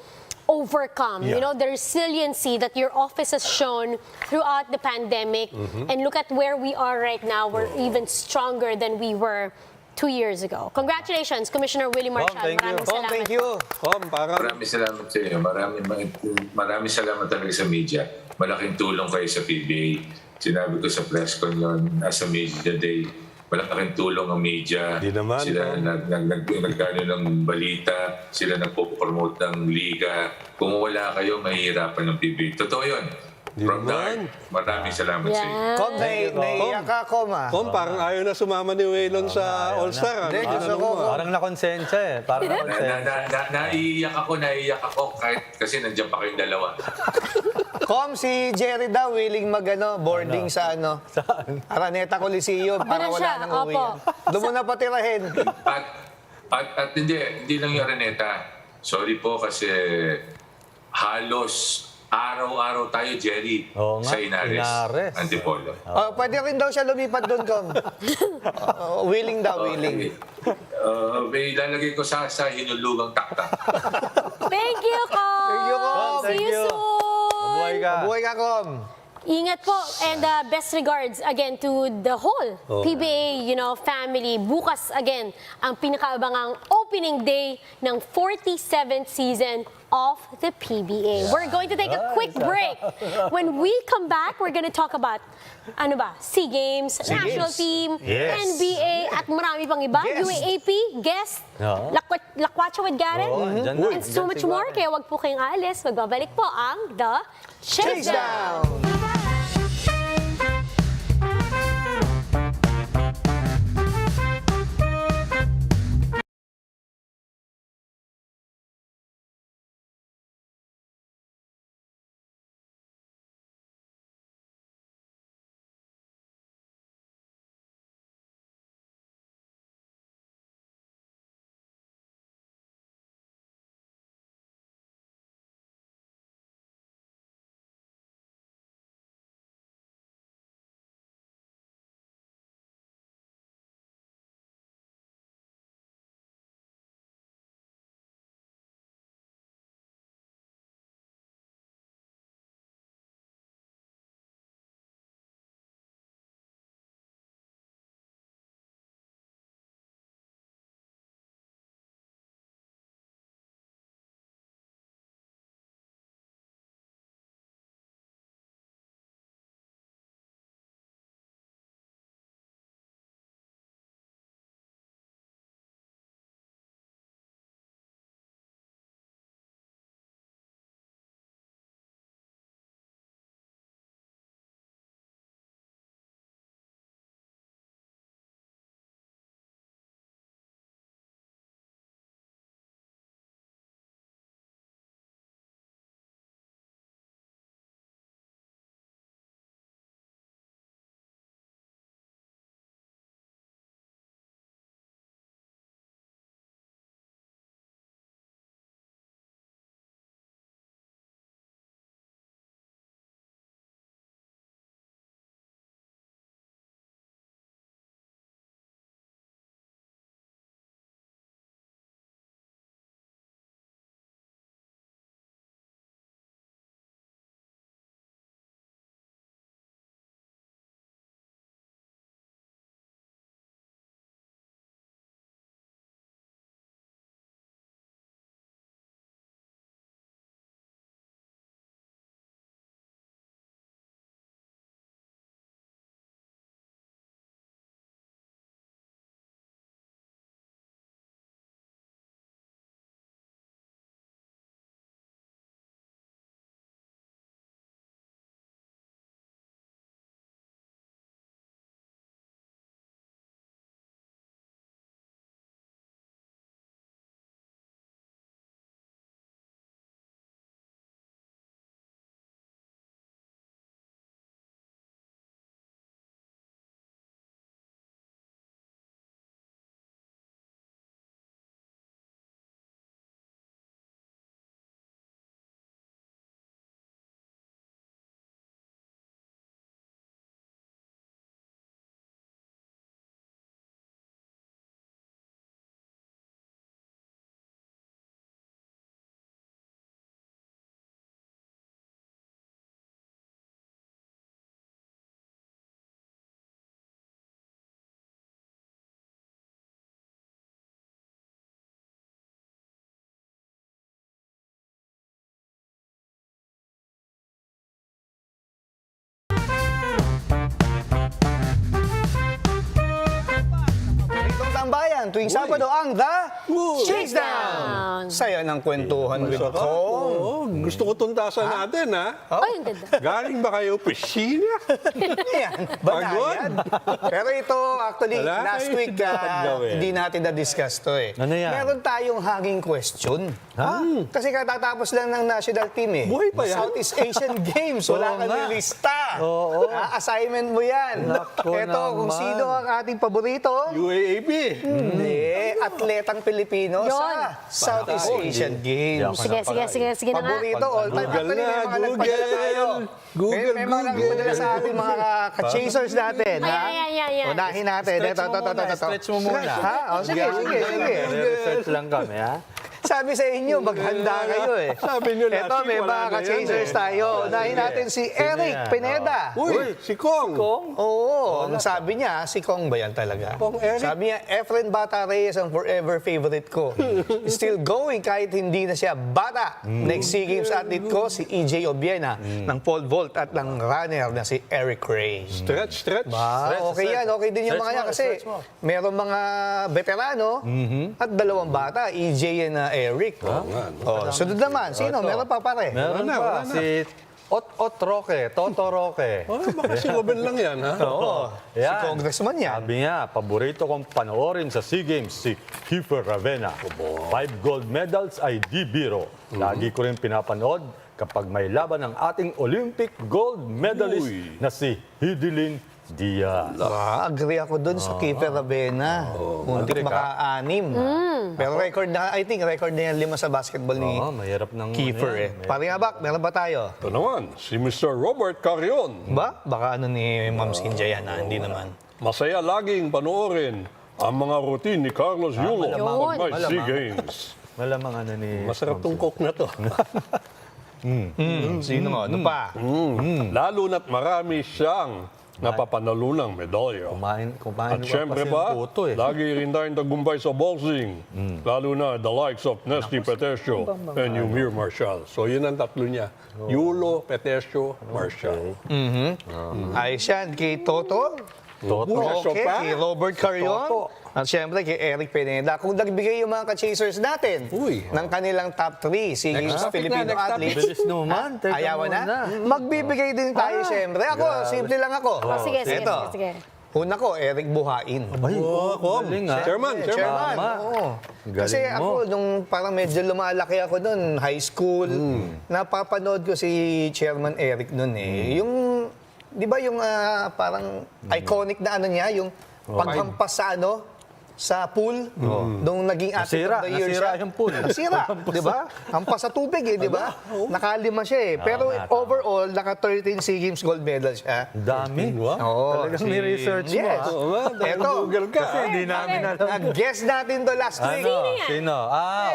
overcome, the resiliency that your office has shown throughout the pandemic. And look at where we are right now. We're even stronger than we were 2 years ago. Congratulations, Commissioner Willie Marcial. thank you. Maraming Com, salamat. thank you. Com, parang Maraming salamat sa inyo. Maraming salamat talaga sa media. Malaking tulong kayo sa PBA. Sinabi ko sa press con yun, nasa media day. Malaking tulong ang media. Di naman, Sila nagkano ng balita. Sila nagpo-promote ng liga. Kung wala kayo, mahihirapan ng PBA. Totoo yun. From the heart. Maraming salamat sa inyo. Com, naiiyak ka, Com, Com, parang ayaw na sumama ni Waylon sa All-Star. Hindi, Ano gusto mo? ko. Parang nakonsensya eh. Parang nakonsensya. Naiiyak ako kahit kasi nandiyan pa kayong dalawa. Com, si Jerry daw willing boarding sa Saan? Araneta Coliseum para na wala siya, nang uwi. opo. Doon mo na patirahin. At hindi lang yung Araneta. Sorry po kasi halos araw-araw tayo, Jerry, Oo nga, sa Inares. Antipolo. Pwede rin daw siya lumipat doon, Com. Willing daw, willing. May lalagay ko sa hinulugang taktak. Thank you, Kom! Thank you, Kom. See Thank you you. soon! Mabuhay ka. Mabuhay ka, Com. Ingat po and best regards again to the whole PBA, family. Bukas again ang pinakaabangang opening day ng 47th season of the PBA. We're going to take a quick break. When we come back, we're going to talk about SEA Games, national team, Yes. NBA at marami pang iba. Yes. UAAP, guest, Oo. Lakwacha with Garrett, Dyan na. and so Dyan much si more. Garrett. Kaya wag po kayong aalis. Magbabalik po ang The Chasedown. Chasedown. yan. Tuwing Sabado ang The Chasedown. Saya ng kwentuhan with Masarap. Kong. Oo, gusto ko tuntasan natin, ha? Ay, ang ganda. Galing ba kayo opisina? Yan, banayan. Pero ito, actually, Wala last kayo week, dapat gawin. hindi natin na-discuss to eh. Ano yan? Meron tayong hanging question. Ha? Kasi katatapos lang ng national team eh. Buhay pa yan? Southeast Asian Games, wala Oo kang nga. nilista. Oo. Assignment mo yan. Nako Ito, kung naman. sino ang ating paborito, UAAP. hindi, atletang Pilipino Yun. sa Southeast Asian Games. Sige na nga. Paborito, all time. Google Actually, may na, mga nagpadala tayo. Google, May mga nagpadala sa ating mga ka-chasers natin. ha? Ayan. Unahin natin. Stretch mo muna, Ito. stretch mo muna. Ha? O, sige. Research lang kami, ha? Sabi sa inyo, maghanda kayo eh. Sabi nyo last Ito, week, may wala mga na ka-chasers yan eh. tayo. Unahin natin si Eric yan? Pineda. Uy, si Kong. Oo, ang sabi niya, si Kong ba yan talaga? Kong Eric. Sabi niya, Efren Bata Reyes ang forever favorite ko. Still going kahit hindi na siya bata. Next SEA Games athlete ko, si EJ Obiena ng pole vault at ng runner na si Eric Ray. Stretch. Okay yan, okay din yung Stretch mga yan mo, kasi stretch mo. merong mga veterano at dalawang bata, EJ and Eric. Sunod naman, sino? Meron pa pare? Meron Wala pa, na. si Roque, Toto Roque. Oh, baka si Ruben lang yan, ha? Oo, si Yan. congressman yan. Sabi niya, paborito kong panoorin sa SEA Games si Kiefer Ravena. 5 gold medals ay di biro. Lagi ko rin pinapanood kapag may laban ng ating Olympic gold medalist Uy. na si Hidilyn Diaz. Agree ako dun sa Kiefer Ravena. Muntik Agree ka? maka-anim. Pero record na, I think record na yan 5 sa basketball ni Oo, mahirap ng Kiefer eh. Pari nga ba, meron ba tayo? Ito naman, si Mr. Robert Carrion. Ba? Baka ano ni Ma'am Cynthia yan, hindi naman. Masaya laging panoorin ang mga routine ni Carlos Yulo malamang. pag may SEA Malamang. Games. Malamang ano ni... Masarap tong coke na to. Sino mo? Ano pa? Lalo na't marami siyang napapanalunang medalya. Kumain At syempre pa, puto eh. lagi rin tayong tagumpay sa boxing. Lalo na the likes of Nesty Petesio and Yumir Marcial. So yun ang tatlo niya. Yulo, Petesio, Marcial. Ayos yan, kay Toto. Toto. Okay, pa? kay Robert Carrion. Toto. At syempre kay Eric Pineda. Kung nagbigay yung mga ka-chasers natin Uy. ng kanilang top 3 SEA Games topic Filipino na, next topic. athletes. Bilis naman. Teka Ayawan na? muna. Magbibigay din tayo syempre. Ako, simple lang ako. Sige. Ito. Una ko, Eric Buhain. Galing ah. Chairman. Chairman. Oo. Galing Kasi mo. ako, nung parang medyo lumalaki ako noon, high school, napapanood ko si Chairman Eric noon eh. Yung, di ba yung parang iconic na ano niya, yung paghampas sa ano, sa pool, nung naging athlete of the year Nasira siya. yung pool. Nasira, di ba? Hampas sa tubig eh, di ba? Nakalima siya eh. Pero nga, tama. overall, naka-13 SEA Games gold medal siya. Dami. Oo. Talagang ni-research mo Yes. ah. Oo nga, Eto. Google ka. Kasi hindi namin alam. Nag-guess natin to last week. Ano? Sino?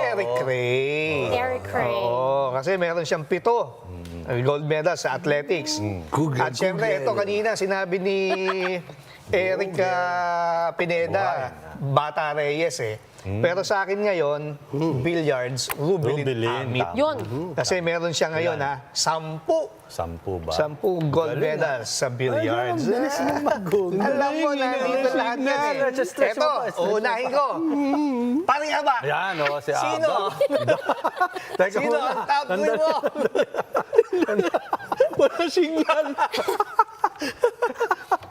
Eric Ray. Eric Ray. Oo, kasi meron siyang 7 gold medal sa athletics. At syempre, ito kanina sinabi ni Eric Pineda, Bata Reyes eh. Pero sa akin ngayon, billiards, Rubilin Rubilin. Amit. Yun. Kasi meron siya ngayon 10 10 ba? 10 gold medals sa billiards. Alam mo na, dito lahat yan eh. Ito, unahin ko. Pari nga ba? Ayan o, si Sino? Abba. Teka Sino muna. ang top 3 mo? Wala signal.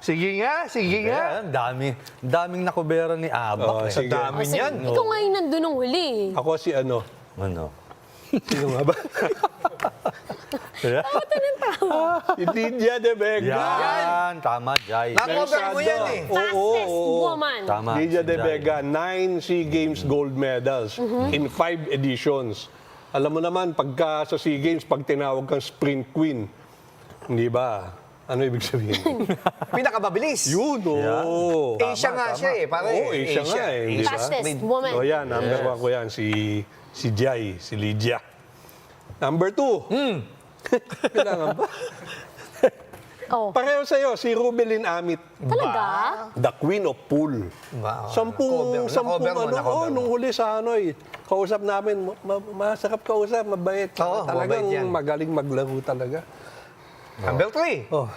Sige nga. Ayan, daming nakubera ni Abba. Sige. Dami Kasi niyan. ikaw nga yung nandun nung huli. Ako si ano? Ano? Sino nga ba? Si Lydia de Vega. Yan, tama, Jai. Nakover mo yan eh. Fastest woman. Tama. Lydia si de Jai. Vega, 9 SEA Games gold medals in 5 editions. Alam mo naman, pagka sa SEA Games, pag tinawag kang sprint queen, hindi ba? Ano ibig sabihin? Pinakababilis. Yun, oo. Asia nga siya eh. Pare. Oo, Asia nga eh, hindi ba? Fastest woman. So yan, number 1 ko yan, si Jai, si Lydia. Number 2. Kailangan ba? Oh. Pareho sa'yo, si Rubilin Amit. Talaga? The Queen of Pool. Wow. Sampung Nakover mo, nakover mo. nung huli sa Hanoi, kausap namin, masarap kausap, mabait. Oo, Talagang mabait yan. magaling maglaro talaga. Number 3. Oh,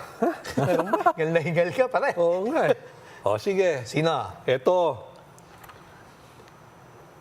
Hingal na hingal ka pare. oo nga. O sige, Sino? eto.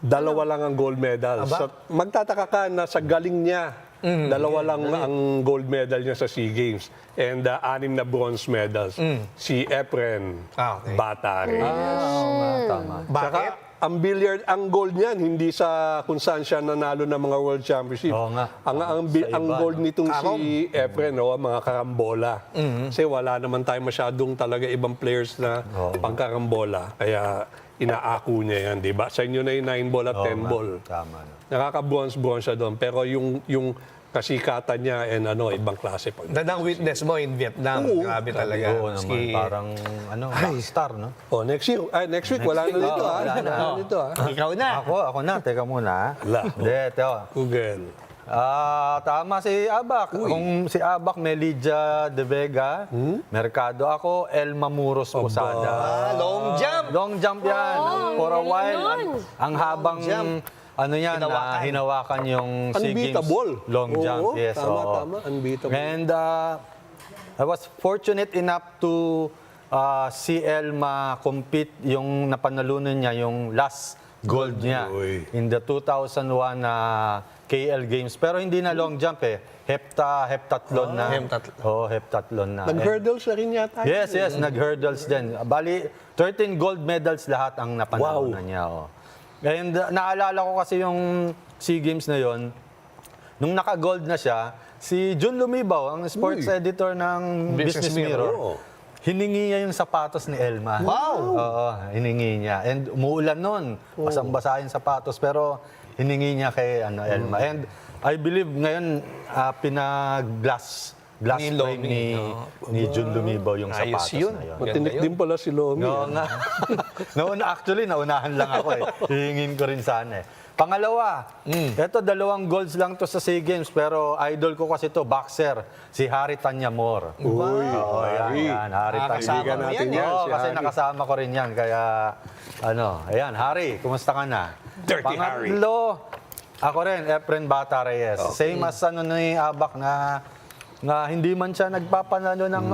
Dalawa lang ang gold medal. Aba? Magtataka ka na sa galing niya, dalawa lang ang gold medal niya sa SEA Games. And 6 na bronze medals. Si Efren Okay. Batare. Oo nga, tama. Bakit? Ang billiard, ang gold niyan, hindi sa kung saan siya nanalo ng mga World Championship. Oo nga. Ang Sa iba, gold no? nitong si Efren, mga karambola. Kasi wala naman tayo masyadong talaga ibang players na pangkarambola. Kaya inaako niya yan, di ba? Sa inyo na yung 9 ball at 10 ball. Tama. No? Nakaka-bronze siya doon. Pero yung kasikatan niya and ibang klase pa. Dadang witness mo in Vietnam. Oo. Grabe talaga. Oo naman, parang rockstar, no? Next week, wala na dito, ha? Wala na. Wala na dito, ha? Ikaw na. Ako na, teka muna. Wala. Hindi, ito. Google. Tama si Abak. Kung si Abak, Melidja De Vega, Mercado. Ako, El Mamuros Posada. Long jump. Long jump yan. Oo, For a galing while, nun. ang habang jump. yan, hinawakan yung SEA Games. Unbeatable. Long jump, Oo, yes. tama, oo. tama. Unbeatable. And I was fortunate enough to see Elma compete yung napanalunan niya, yung last gold niya Uy. in the 2001 KL Games. Pero hindi na long jump eh. Heptathlon na. Heptathlon na. Nag-hurdles na rin yata. Yes, nag-hurdles din. Bali, 13 gold medals lahat ang napanalunan niya. Oh. And naalala ko kasi yung SEA Games na yon, nung naka-gold na siya, si Jun Lumibaw, ang sports editor ng Business Mirror, hiningi niya yung sapatos ni Elma. Wow! Oo, hiningi niya. And umuulan nun, basang-basa yung sapatos, pero hiningi niya kay Elma. And I believe ngayon, pinag-glass Ni frame Lomi, ni Jun Lumibaw yung Ayos sapatos yun. na yun. Matinik din pala si Lomi. Oo nga. Actually, naunahan lang ako eh. Hihingin ko rin sana eh. Pangalawa, ito 2 golds lang to sa SEA Games, pero idol ko kasi to boxer, si Harry Tanyamor. Uy, Harry. Harry Nakakasama Kaibigan mo natin yan, yan. Oo, si kasi Harry. nakasama ko rin yan, kaya ayan, Harry, kumusta ka na? Dirty Harry. Pangatlo, ako rin, Efren Bata Reyes. Same as ni Abak na hindi man siya nagpapanalo ng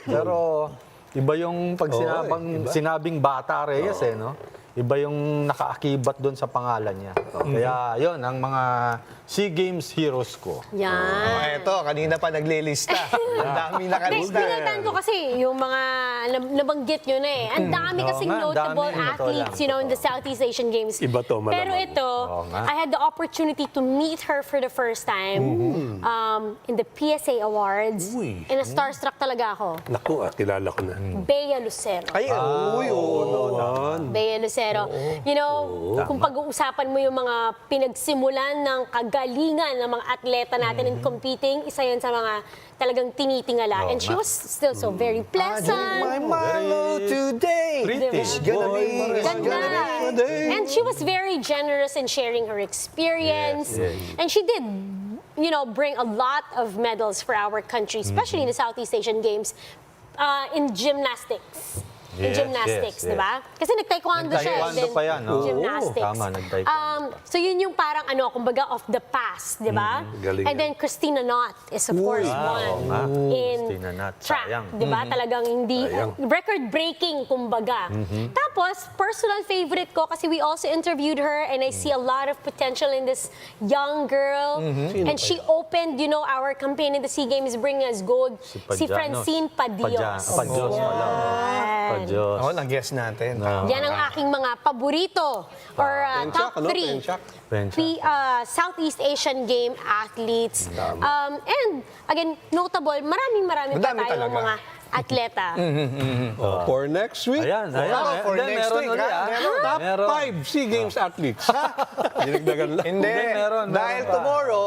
pero iba yung pag sinabing Bata Reyes no? Iba yung nakaakibat doon sa pangalan niya. Kaya yon ang mga SEA Games heroes ko. Yan. Eto, kanina pa naglilista. Ang dami nakalista. Pinuntahan ko kasi yung mga nabanggit nyo na eh. Ang dami Oo kasing nga, notable dami. Totoo athletes, lang, in the Southeast Asian Games. Iba to, malamang. Pero ito, Oo nga. I had the opportunity to meet her for the first time in the PSA Awards. Uy. And starstruck talaga ako. Naku, kilala ko na. Bea Lucero. Ay, Bea Lucero. You know, kung pag-uusapan mo yung mga pinagsimulan ng kagalingan ng mga atleta natin in competing, isa yun sa mga talagang tinitingala. And she was still so very pleasant. my Marlo today. British. It's gonna be. Ganda. And she was very generous in sharing her experience. And she did, bring a lot of medals for our country, especially in the Southeast Asian Games, in gymnastics. In Yes, gymnastics, yes, di ba? Kasi nag-taekwondo siya. Nag-taekwondo then pa yan, no? Gymnastics. Tama, nag-taekwondo. So yun yung parang kumbaga of the past, di ba? galing And then Christina Knott is of course one nga. in Christina Knott, track, sayang. di ba? Talagang hindi, record-breaking, kumbaga. Tapos, personal favorite ko kasi we also interviewed her and I see a lot of potential in this young girl. And she opened, our campaign in the SEA Games Bring Us Gold. Si Padiano. Francine Padios. Padios pala. Padios. Oo, nag-guess natin. Yan ang aking mga paborito or top 3 Penchak. Southeast Asian Game athletes. And again, notable, maraming pa Madami tayong talaga. mga atleta. For next week, Ayan. for Then, next meron week, ulit, ha? top Meron. 5 SEA Games athletes. Dinagdagan lang. Hindi. Meron Dahil pa. tomorrow,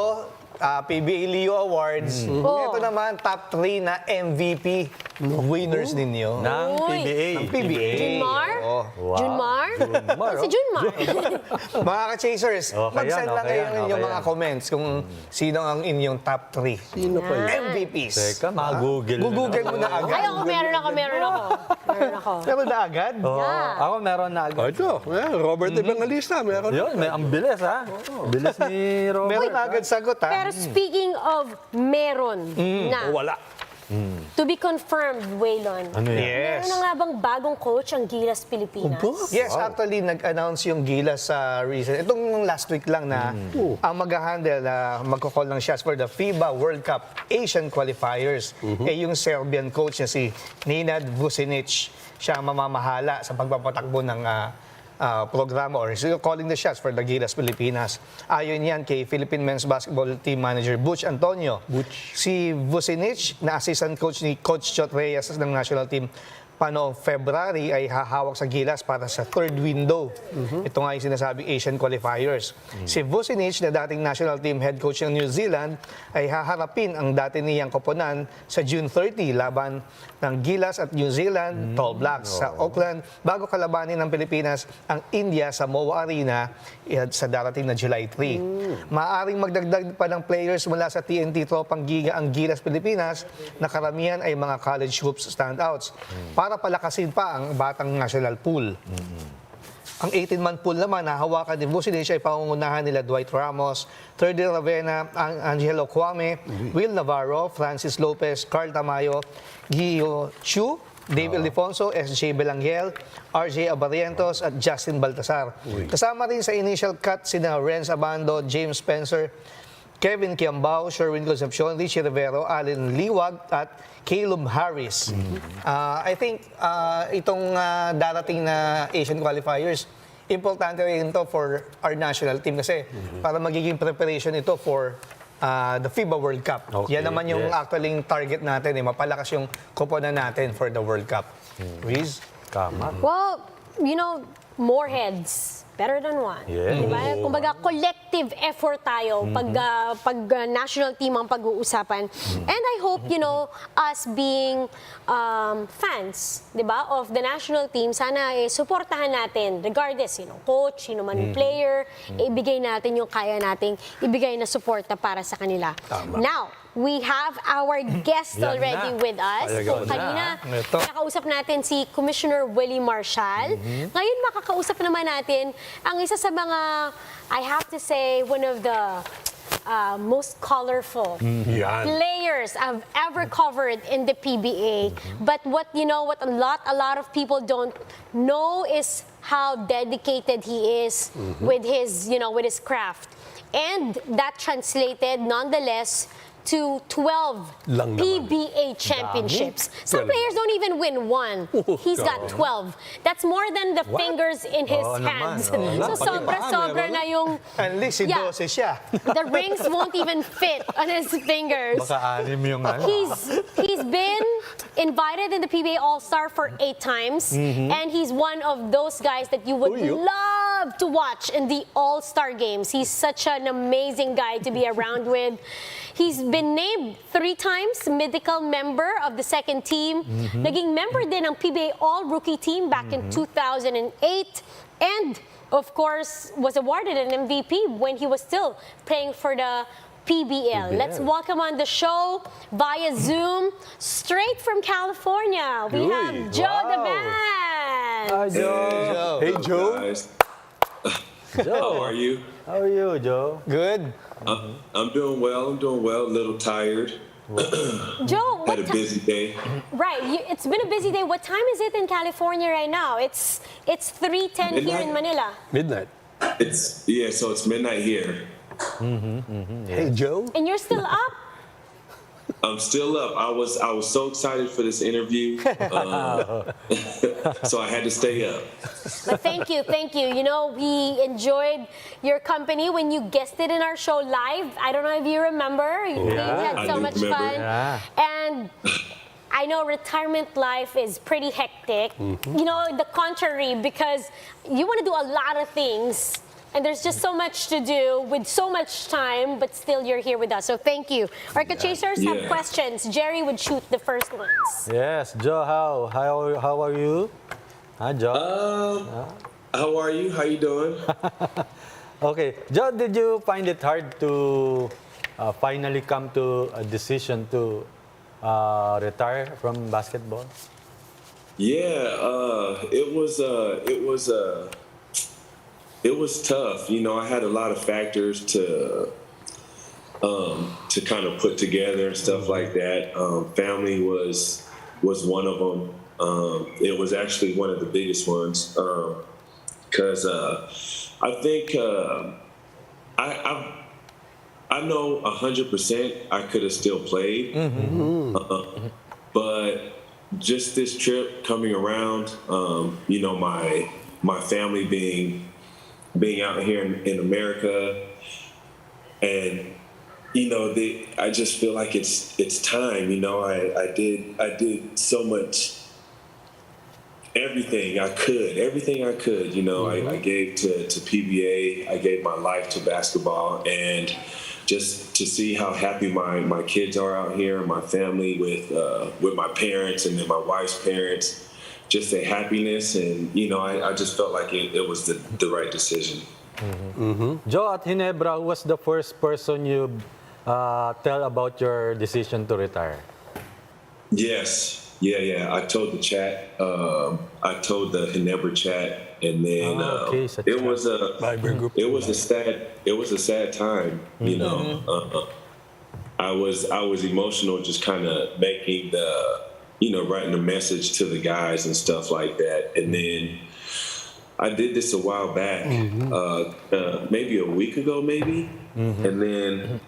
PBA Leo Awards. Ito naman, top 3 na MVP winners ninyo. Ng Uy. PBA. Ng PBA. Junmar? Oo. Wow. Junmar? Junmar, Si Junmar. Mga ka-chasers, Okay mag-send yan, lang okay kayo yan, ng inyong okay mga yan. comments kung sino ang inyong top 3 Sino pa yun? MVPs. Teka, mag-google. Google mo na agad. Ay, ako, meron ako. Meron ako. Meron na agad? Yeah. Ako meron na agad. Ito, Robert Evangelista, meron. Yun, ang bilis ha. Bilis ni Robert. Meron na agad sagot, ha? Pero speaking of meron na, Wala. To be confirmed, Waylon. Ano yan? Yes. Meron na nga bang bagong coach ang Gilas Pilipinas? Yes, actually, nag-announce yung Gilas sa recent. Itong last week lang na ang mag-handle, magkakall ng shots for the FIBA World Cup Asian Qualifiers. Yung Serbian coach na si Nenad Vucinic. Siya ang mamamahala sa pagpapatakbo ng programa or calling the shots for the Gilas Pilipinas. Ayon yan kay Philippine Men's Basketball Team Manager Butch Antonio. Si Vucinic, na assistant coach ni Coach Chot Reyes ng national team, paano February ay hahawak sa Gilas para sa third window. Ito nga yung sinasabing Asian Qualifiers. Si Vucinic, na dating national team head coach ng New Zealand, ay haharapin ang dati niyang koponan sa June 30 laban ng Gilas at New Zealand Tall Blacks sa Auckland bago kalabanin ng Pilipinas ang India sa MOA Arena sa darating na July 3. Maaring magdagdag pa ng players mula sa TNT Tropang Giga ang Gilas Pilipinas na karamihan ay mga college hoops standouts para palakasin pa ang batang national pool. Ang 18-man pool naman na hawakan ni Vucinic ay pangungunahan nila Dwight Ramos, Terdy Ravena, Angelo Kwame, Will Navarro, Francis Lopez, Carl Tamayo, Gio Chu, Dave Ildefonso, SJ Belangel, RJ Abarientos at Justin Baltasar. Kasama rin sa initial cut sina Renz Abando, James Spencer, Kevin Kiambao, Sherwin Concepcion, Richie Rivero, Allen Liwag at Caleb Harris. I think itong darating na Asian qualifiers, importante rin ito for our national team kasi para magiging preparation ito for the FIBA World Cup. Okay, Yan naman yung actually target natin, mapalakas yung koponan natin for the World Cup. Riz? Tama. Well, you know, more heads, better than one. Yeah. Diba? Kumbaga, collective effort tayo pag national team ang pag-uusapan. And I hope, you know, us being fans, diba, of the national team, sana supportahan natin, regardless, coach, sino man yung player, ibigay natin yung kaya nating ibigay na suporta para sa kanila. Tama. Now, we have our guest Yan already na. with us. Talaga So, na. kanina, Ito. nakausap natin si Commissioner Willie Marcial. Ngayon, makakausap naman natin ang isa sa mga, I have to say, one of the most colorful Yan. players I've ever covered in the PBA. But what a lot of people don't know is how dedicated he is with his craft. And that translated nonetheless to 12 Lang naman. PBA championships. Some 12. players don't even win one. He's got 12. That's more than the fingers in his Oo hands. naman, So sobra-sobra na yung At least si Yeah. 12 siya. the rings won't even fit on his fingers. Baka anim yung ano. He's been invited in the PBA All-Star for 8 times, and he's one of those guys that you would Uy, love to watch in the All-Star games. He's such an amazing guy to be around with. He's been named 3 times medical member of the second team. Naging member din ng PBA All-Rookie team back in 2008, and of course was awarded an MVP when he was still playing for the PBL. Let's welcome on the show via Zoom, straight from California. We Uy, have Joe wow. Devance. Hi, Joe. Hey, Joe. Guys, Joe. how are you? How are you, Joe? Good. I'm doing well. A little tired. Joe, Had a busy day. right? It's been a busy day. What time is it in California right now? It's 3:10 here in Manila. Midnight. So it's midnight here. Hey, Joe. And you're still up? I'm still up. I was so excited for this interview, so I had to stay up. But thank you. You know, we enjoyed your company when you guested in our show live. I don't know if you remember. We had I so do much remember. fun. Yeah. And I know retirement life is pretty hectic. You know, the contrary, because you want to do a lot of things. And there's just so much to do with so much time, but still you're here with us. So thank you. Our chasers have Yeah. questions. Jerry would shoot the first ones. Yes, Joe, how are you? Hi, Joe. How are you? How you doing? Okay, Joe, did you find it hard to finally come to a decision to retire from basketball? Yeah, it was tough. You know, I had a lot of factors to kind of put together and stuff like that. Family was one of them. It was actually one of the biggest ones because I think I know 100% I could have still played, but just this trip coming around, you know, my family being out here in America, and you know, I just feel like it's time. You know, I did so much, everything I could. You know, I gave to PBA, I gave my life to basketball, and just to see how happy my kids are out here, my family with my parents and then my wife's parents, just the happiness, and you know, I just felt like it was the right decision. Joe, at Ginebra, who was the first person you tell about your decision to retire? Yes. Yeah. I told the chat. I told the Ginebra chat, and then it was a sad time. You know, I was emotional, just kind of making writing a message to the guys and stuff like that, and then I did this a while back, maybe a week ago, and then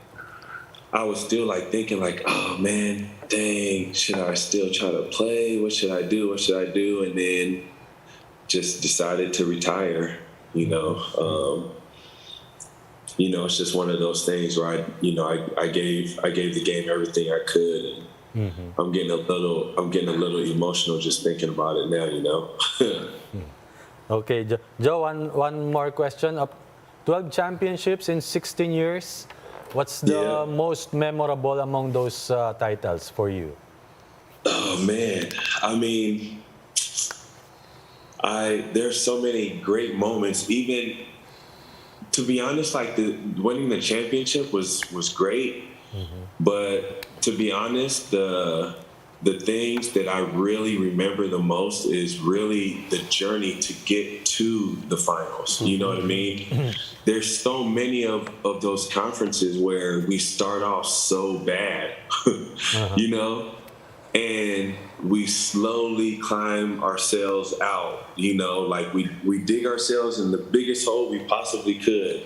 I was still like thinking like, oh man, dang, should I still try to play? What should I do? And then just decided to retire. You know, it's just one of those things where I gave the game everything I could, and I'm getting a little emotional just thinking about it now. You know. Okay, Joe, one more question. 12 championships in 16 years. What's the most memorable among those titles for you? Oh man, I mean, there's so many great moments. Even to be honest, like winning the championship was great, but to be honest, the things that I really remember the most is really the journey to get to the finals. You know what I mean? There's so many of those conferences where we start off so bad, you know, and we slowly climb ourselves out, you know, like we dig ourselves in the biggest hole we possibly could.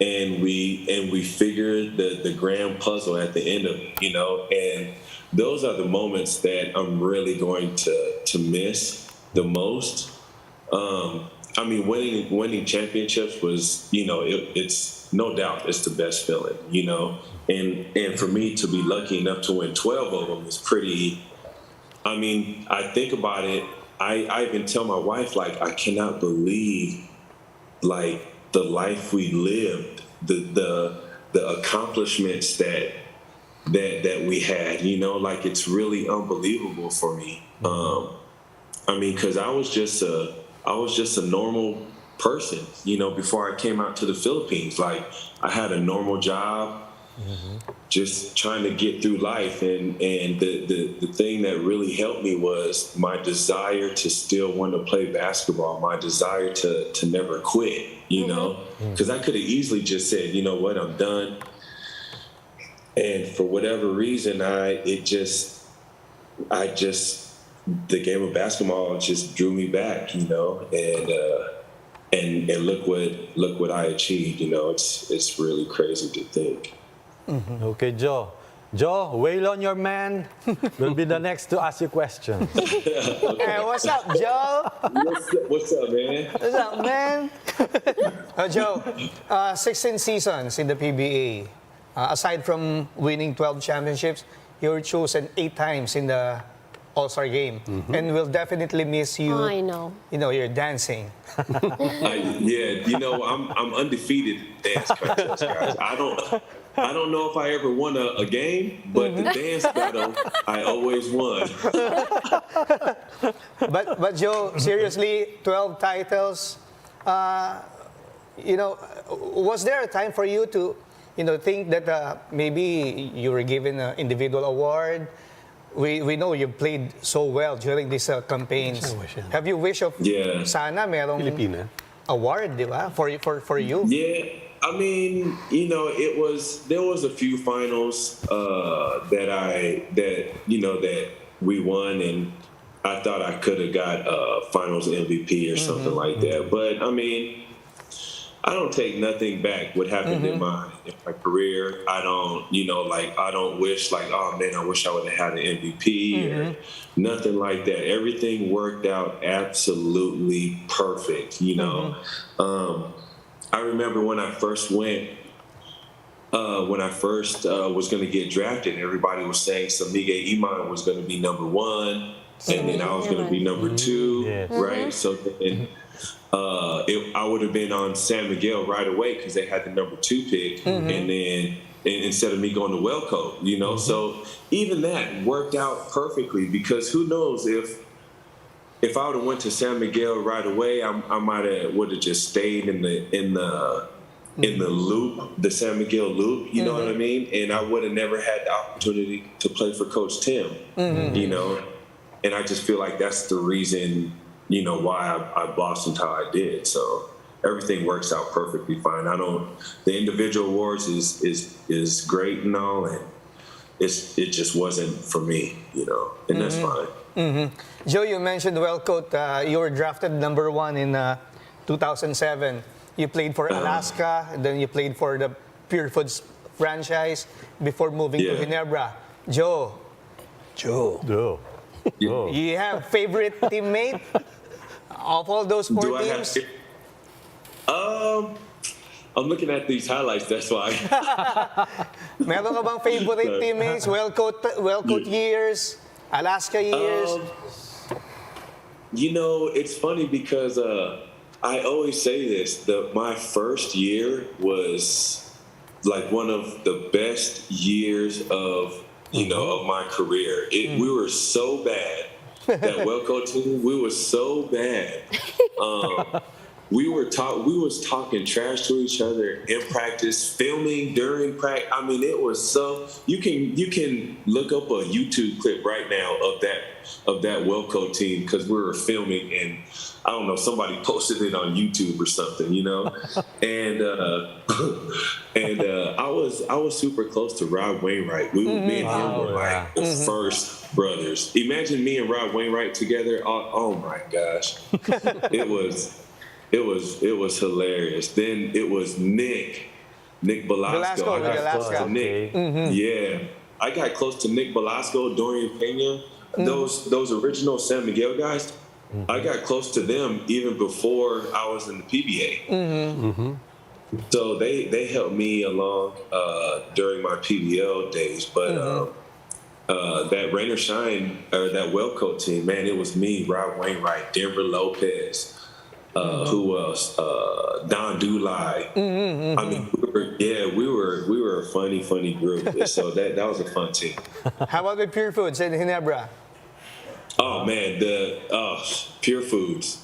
And we figure the grand puzzle at the end of it, you know, and those are the moments that I'm really going to miss the most. I mean, winning championships was, you know, it's no doubt it's the best feeling, you know, and for me to be lucky enough to win 12 of them is pretty. I mean, I think about it. I even tell my wife, like, I cannot believe, like, the life we lived, the accomplishments that we had, you know, like, it's really unbelievable for me. I mean, because I was just a normal person, you know, before I came out to the Philippines. Like, I had a normal job, just trying to get through life, and the thing that really helped me was my desire to still want to play basketball, my desire to never quit, you know, because I could have easily just said, you know what, I'm done. And for whatever reason, the game of basketball just drew me back, you know, and look what I achieved, you know. It's really crazy to think. Okay, Joe. Joe, wail on your man. Will be the next to ask you questions. Hey, what's up, Joe? What's up, man? What's up, man? Joe, 16 seasons in the PBA. Aside from winning 12 championships, you were chosen 8 times in the All-Star game. And we'll definitely miss you. I know. You know, you're dancing. Yeah, you know, I'm undefeated dance contest, guys. I don't know if I ever won a game, but the dance battle, I always won. But Joe, seriously, 12 titles. You know, was there a time for you to, you know, think that maybe you were given an individual award? We know you played so well during these campaigns. Have you wished of sana merong Pilipinas. award, di ba? For you? Yeah, I mean, there was a few finals that we won, and I thought I could have got finals MVP or something like that. But I mean, I don't take nothing back. What happened in my career, I don't, I don't wish oh man, I wish I would have had an MVP or nothing like that. Everything worked out absolutely perfect. I remember when I first went, was going to get drafted, everybody was saying Samige Iman was going to be number 1, and then I was going to be number 2, right? So then I would have been on San Miguel right away because they had the number 2 pick, and then instead of me going to Welco, So even that worked out perfectly because who knows if I would have went to San Miguel right away, I would have just stayed in the loop, the San Miguel loop. You know what I mean? And I would have never had the opportunity to play for Coach Tim. And I just feel like that's the reason, why I blossomed how I did. So everything works out perfectly fine. The individual awards is great and all, and it just wasn't for me, and that's fine. Joe, you mentioned Wellcoat. You were drafted number 1 in 2007. You played for Alaska, and then you played for the Pure Foods franchise before moving to Ginebra. Joe. You have favorite teammate of all those 4 Do teams? I'm looking at these highlights, that's why. Meron ka bang favorite teammates? Wellcoat years? Alaska years? It's funny because I always say this, my first year was like one of the best years of my career. We were so bad, that Welco team, we were so bad. We was talking trash to each other in practice, filming during practice. I mean, it was so. You can look up a YouTube clip right now of that Welco team because we were filming, and I don't know, somebody posted it on YouTube or something, And I was super close to Rod Wainwright. Me and him were like the first brothers. Imagine me and Rod Wainwright together. Oh my gosh, it was hilarious. Then it was Nick Velasco. I got close to Nick. Yeah, I got close to Nick Velasco, Dorian Pena, those original San Miguel guys. I got close to them even before I was in the PBA. So they helped me along during my PBL days. But that Rain or Shine, or that Welco team, man, it was me, Rod Wainwright, Denver Lopez. Who else? Don Dulai. I mean, we were a funny group. So that was a fun team. How about the Pure Foods in Ginebra? Oh man, Pure Foods.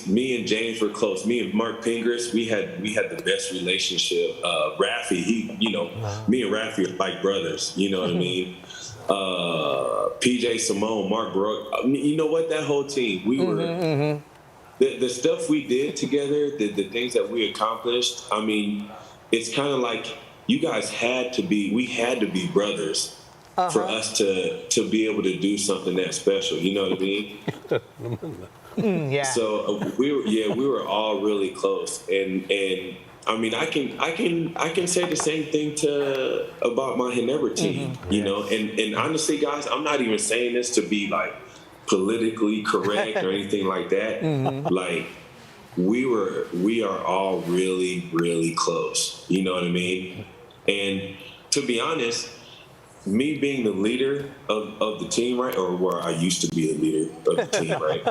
Me and James were close. Me and Mark Pingris, we had the best relationship. Raffy, me and Raffy are like brothers. You know what I mean? PJ Simone, Mark Brooke. You know what? That whole team, we were the stuff we did together, the things that we accomplished. I mean, it's kind of like we had to be brothers for us to be able to do something that special. You know what I mean? Yeah. So we were all really close, and I mean, I can say the same thing about my Ginebra team, and honestly, guys, I'm not even saying this to be like politically correct or anything like that. Like we are all really, really close. You know what I mean? And to be honest, me being the leader of the team, right, or where I used to be the leader of the team, right?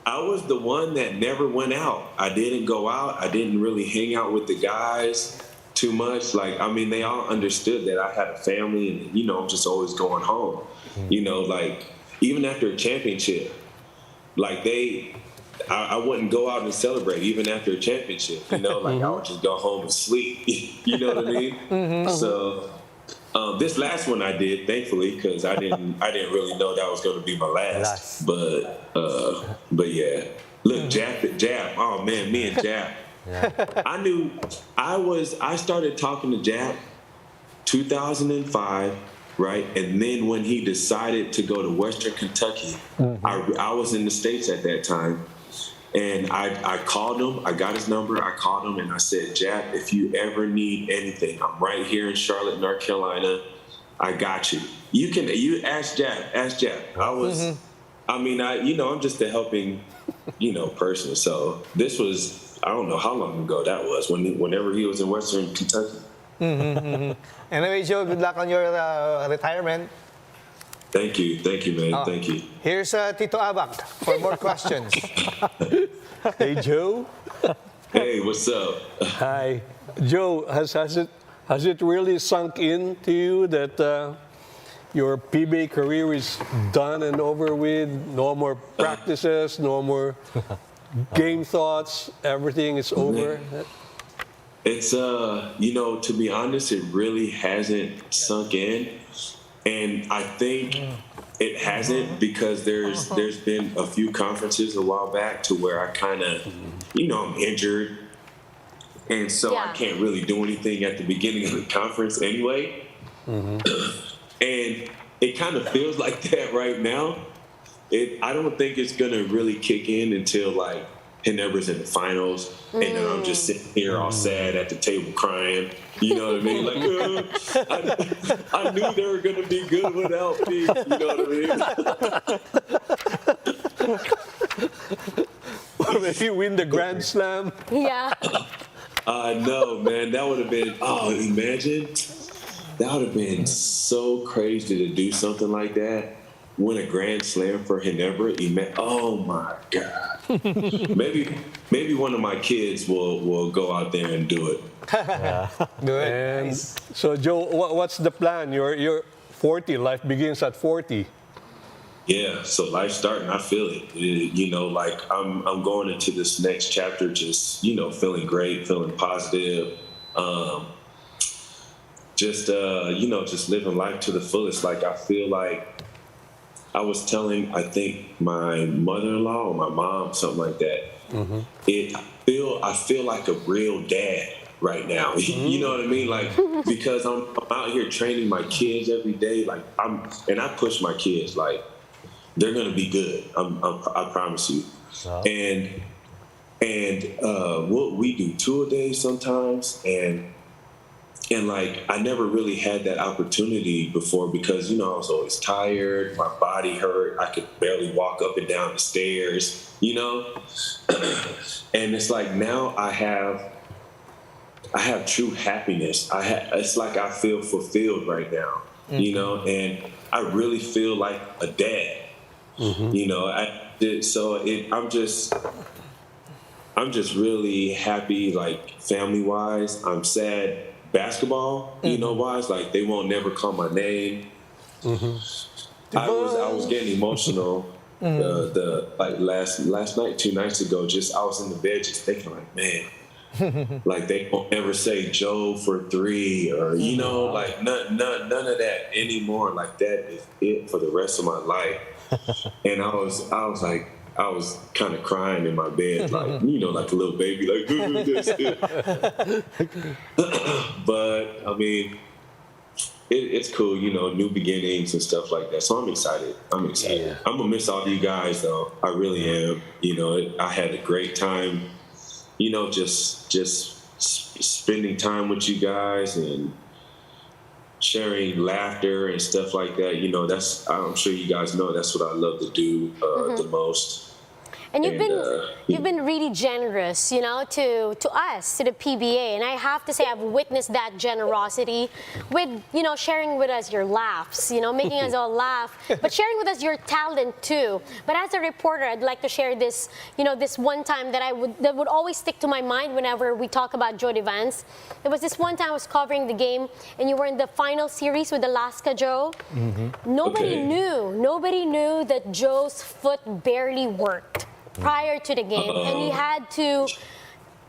I was the one that never went out. I didn't go out. I didn't really hang out with the guys too much. Like, I mean, they all understood that I had a family and, I'm just always going home. Like, even after a championship, like I wouldn't go out and celebrate even after a championship, like I would just go home and sleep. You know what I mean? So this last one I did, thankfully, because I didn't really know that was going to be my last. But yeah. Look, Jap. Oh man, me and Jap. I started talking to Jap 2005, right? And then when he decided to go to Western Kentucky, I was in the States at that time. And I called him, I got his number, I called him and I said, Jap, if you ever need anything, I'm right here in Charlotte, North Carolina. I got you. You ask Jap. I'm just a helping, person. So this was, I don't know how long ago that was, whenever he was in Western Kentucky. Anyway, Joe, good luck on your retirement. Thank you, man. Thank you. Here's Tito Abak for more questions. Hey, Joe. Hey, what's up? Hi. Joe, has it really sunk in to you that your PBA career is done and over with? No more practices, no more game thoughts, everything is over? It's, to be honest, it really hasn't sunk in. And I think it hasn't because there's been a few conferences a while back to where I kind of, I'm injured. And so I can't really do anything at the beginning of the conference anyway. And it kind of feels like that right now. I don't think it's going to really kick in until like Ginebra's in the finals. And then I'm just sitting here all sad at the table crying. You know what I mean? Like, I knew they were going to be good without me. You know what I mean? Maybe win the Grand Slam? Yeah. No, man, that would have been, imagine. That would have been so crazy to do something like that. Win a Grand Slam for Ginebra. Oh my God. Maybe one of my kids will go out there and do it. Do it. And so, Joe, what's the plan? You're 40. Life begins at 40. Yeah, so life's starting. I feel it. I'm going into this next chapter just, feeling great, feeling positive. Just living life to the fullest. Like, I feel like I was telling, I think, my mother-in-law or my mom, something like that. I feel like a real dad right now. You know what I mean? Like, because I'm out here training my kids every day. Like, I push my kids. Like, they're gonna be good. I promise you. Wow. And we do 2 a day sometimes, and like I never really had that opportunity before because I was always tired, my body hurt, I could barely walk up and down the stairs, and it's like now I have true happiness. It's like I feel fulfilled right now, and I really feel like a dad. I'm just really happy, like family wise. I'm sad basketball, wise, like they won't never call my name. I was getting emotional last night, 2 nights ago. I was in the bed just thinking like, man, like they won't ever say Joe for 3 or like none of that anymore. Like that is it for the rest of my life. And I was kind of crying in my bed, like like a little baby, like this. But I mean, it's cool, new beginnings and stuff like that. So I'm excited. Yeah. I'm gonna miss all you guys, though. I really am. I had a great time. Just spending time with you guys and sharing laughter and stuff like that. I'm sure you guys know that's what I love to do the most. And you've been really generous, to us, to the PBA. And I have to say I've witnessed that generosity with, sharing with us your laughs, making us all laugh, but sharing with us your talent too. But as a reporter, I'd like to share this, this one time that would always stick to my mind whenever we talk about Joe Devance. There was this one time I was covering the game and you were in the final series with Alaska, Joe. Nobody knew that Joe's foot barely worked prior to the game, and he had to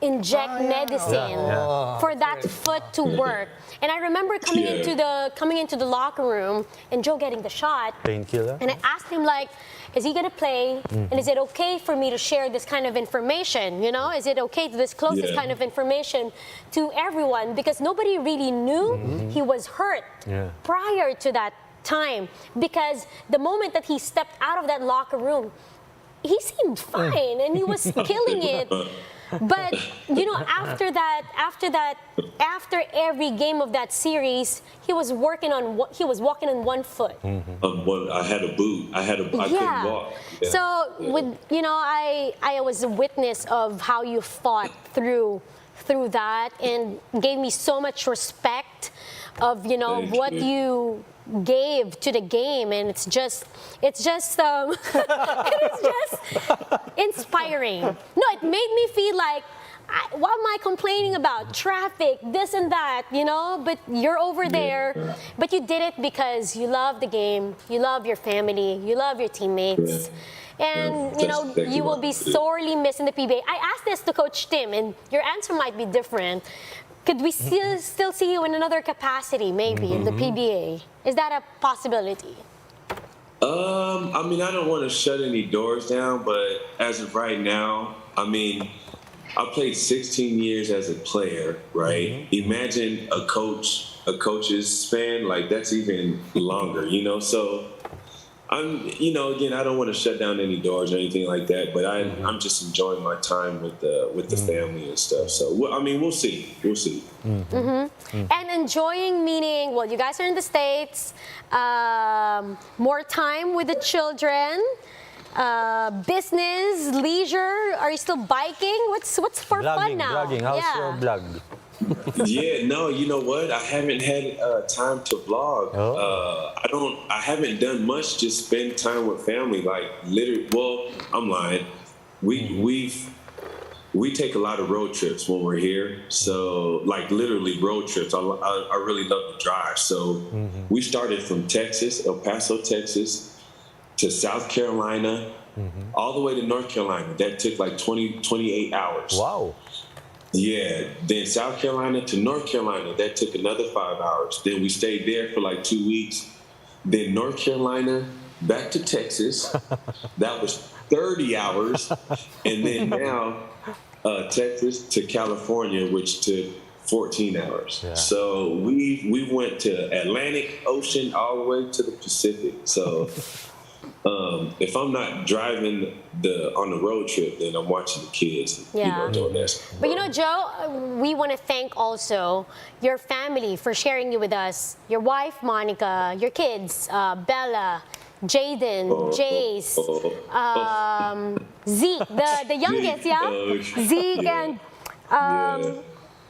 inject medicine for that foot to work. And I remember coming into the locker room and Joe getting the shot. Painkiller. And I asked him, like, is he gonna play? And is it okay for me to share this kind of information? You know, is it okay to disclose this kind of information to everyone? Because nobody really knew he was hurt prior to that time. Because the moment that he stepped out of that locker room, he seemed fine and he was killing it. But you know, after every game of that series, he was walking on one foot. I had a boot. I couldn't walk. Yeah. So I was a witness of how you fought through that, and gave me so much respect of what you gave to the game, and it's just it is just inspiring. No, it made me feel like, what am I complaining about? Traffic, this and that, but you're over there. But you did it because you love the game, you love your family, you love your teammates. And you will be sorely missed in the PBA. I asked this to Coach Tim, and your answer might be different. Could we still see you in another capacity, maybe, in the PBA? Is that a possibility? I mean, I don't want to shut any doors down, but as of right now, I mean, I played 16 years as a player, right? Imagine a coach's span, like that's even longer, So again, I don't want to shut down any doors or anything like that, but I'm just enjoying my time with the family and stuff. So, we'll see. We'll see. And enjoying meaning, well, you guys are in the States, more time with the children, business, leisure. Are you still biking? What's for fun now? Vlogging. How's your vlog? Yeah, no, you know what? I haven't had time to vlog. I haven't done much. Just spend time with family. Like literally, well, I'm lying. We take a lot of road trips when we're here. So like literally road trips. I really love to drive. So we started from Texas, El Paso, Texas, to South Carolina, all the way to North Carolina. That took like 28 hours. Wow. Yeah, then South Carolina to North Carolina, that took another 5 hours. Then we stayed there for like 2 weeks. Then North Carolina, back to Texas. That was 30 hours. And then now Texas to California, which took 14 hours. Yeah. So we went to Atlantic Ocean all the way to the Pacific. So if I'm not driving on the road trip, then I'm watching the kids, doing that. But Joe, we want to thank also your family for sharing you with us. Your wife, Monica, your kids, Bella, Jaden, Jace, Zeke, the youngest, Zeke and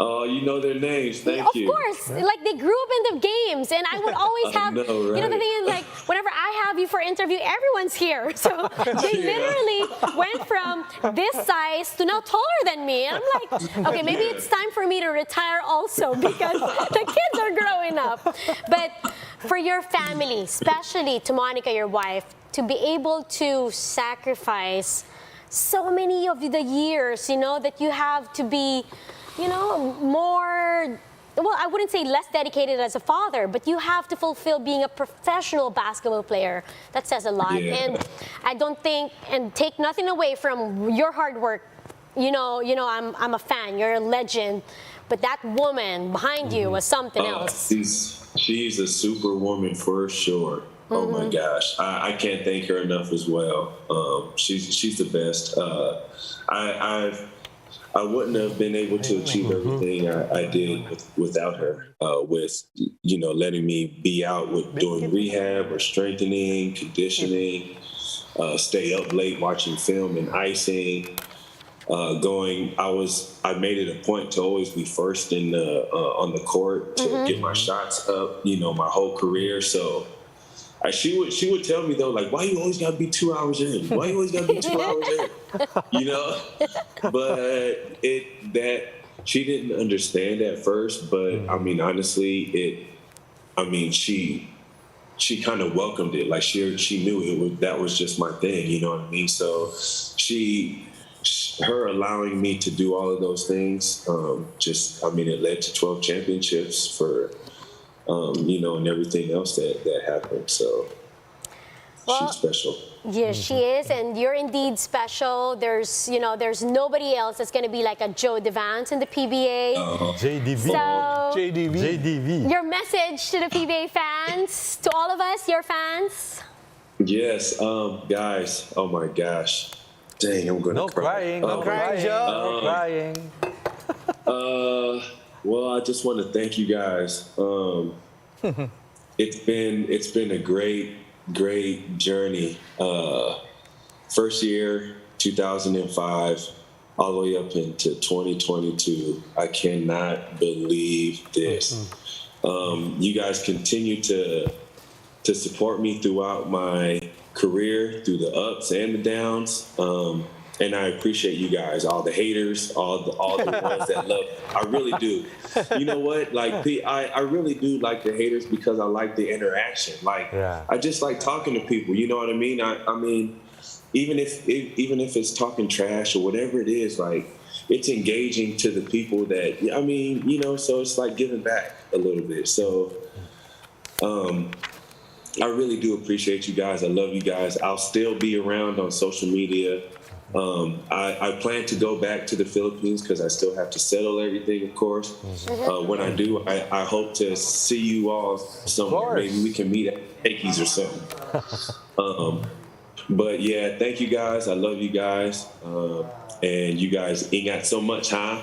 Oh, you know their names. Thank you. Of course. Like, they grew up in the games, and I would always have, right? The thing is, like, whenever I have you for interview, everyone's here. So they literally went from this size to now taller than me. And I'm like, okay, maybe it's time for me to retire also, because the kids are growing up. But for your family, especially to Monica, your wife, to be able to sacrifice so many of the years, that you have to be, more, well, I wouldn't say less dedicated as a father, but you have to fulfill being a professional basketball player. That says a lot. Yeah. And I don't think, and take nothing away from your hard work. I'm a fan. You're a legend. But that woman behind you was something else. She's a superwoman for sure. Oh my gosh, I can't thank her enough as well. She's the best. I wouldn't have been able to achieve everything I did without her. With letting me be out with doing rehab or strengthening, conditioning, stay up late watching film and icing. I made it a point to always be first on the court to get my shots up. My whole career. So. She would tell me though, like, why you always gotta be 2 hours early? Why you always gotta be 2 hours early? But she didn't understand at first. But I mean, honestly, she kind of welcomed it. Like she knew that was just my thing. You know what I mean? So her allowing me to do all of those things, it led to 12 championships for, and everything else that happened. So she's special. Yes, she is, and you're indeed special. There's nobody else that's going to be like a Joe Devance in the PBA. JDV. So, JDV. your message to the PBA fans, to all of us, your fans. Yes, guys. Oh my gosh, dang, I'm gonna No cry. crying, no crying, Joe. no crying. Well, I just want to thank you guys. It's been a great journey. First year, 2005, all the way up into 2022. I cannot believe this. You guys continue to support me throughout my career, through the ups and the downs. And I appreciate you guys, all the haters, all the ones that love. I really do. You know what? Like, I really do like the haters because I like the interaction. Like, I just like talking to people. You know what I mean? I mean, even if it's talking trash or whatever it is, like, it's engaging to the people that, so it's like giving back a little bit. So, I really do appreciate you guys. I love you guys. I'll still be around on social media. I plan to go back to the Philippines because I still have to settle everything, of course. When I do, I hope to see you all somewhere. Maybe we can meet at Takey's or something. But yeah, thank you guys. I love you guys. And you guys ain't got so much, huh?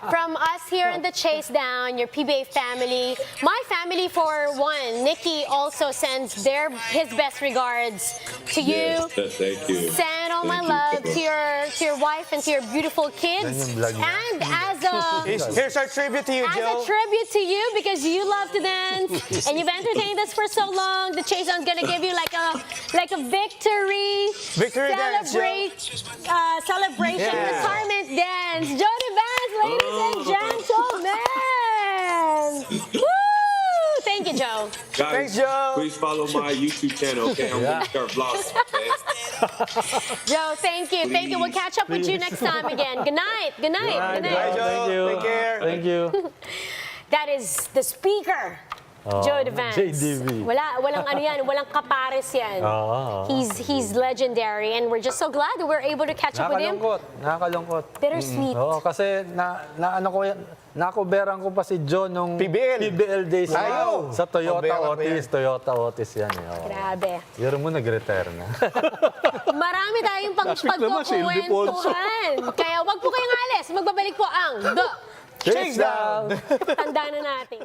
From us here in the Chasedown, your PBA family, my family for one, Nikki also sends his best regards to you. Yes, thank you. Send all my love to your wife and to your beautiful kids. And Here's our tribute to you, as Joe. a tribute to you, because you love to dance and you've entertained us for so long, the Chasedown's gonna give you like a victory dance, celebration retirement dance. Joe Devance, ladies and gentlemen. Woo! Thank you, Joe. Guys, Thanks, Joe. please follow my YouTube channel, okay? I'm going to start vlogging, okay? Joe, thank you. Thank you. We'll catch up with you next time again. Good night. Good night. Good night. Bye, Joe. Thank you. Take care. Thank you. That is the speaker. Joe Devance. JDV. Walang kapares yan. He's legendary, and we're just so glad that we're able to catch up with him. Nakakalungkot. Bittersweet. Oo, kasi nakuberan ko pa si John nung PBL days Ayaw. sa Toyota Kuberan pa yan. Otis. Toyota Otis yan. Oo. Grabe. Yero mo nag-retire na. Marami tayong pagkukwentuhan. Kaya wag po kayong alis. Magbabalik po ang The Chasedown! Tanda na natin.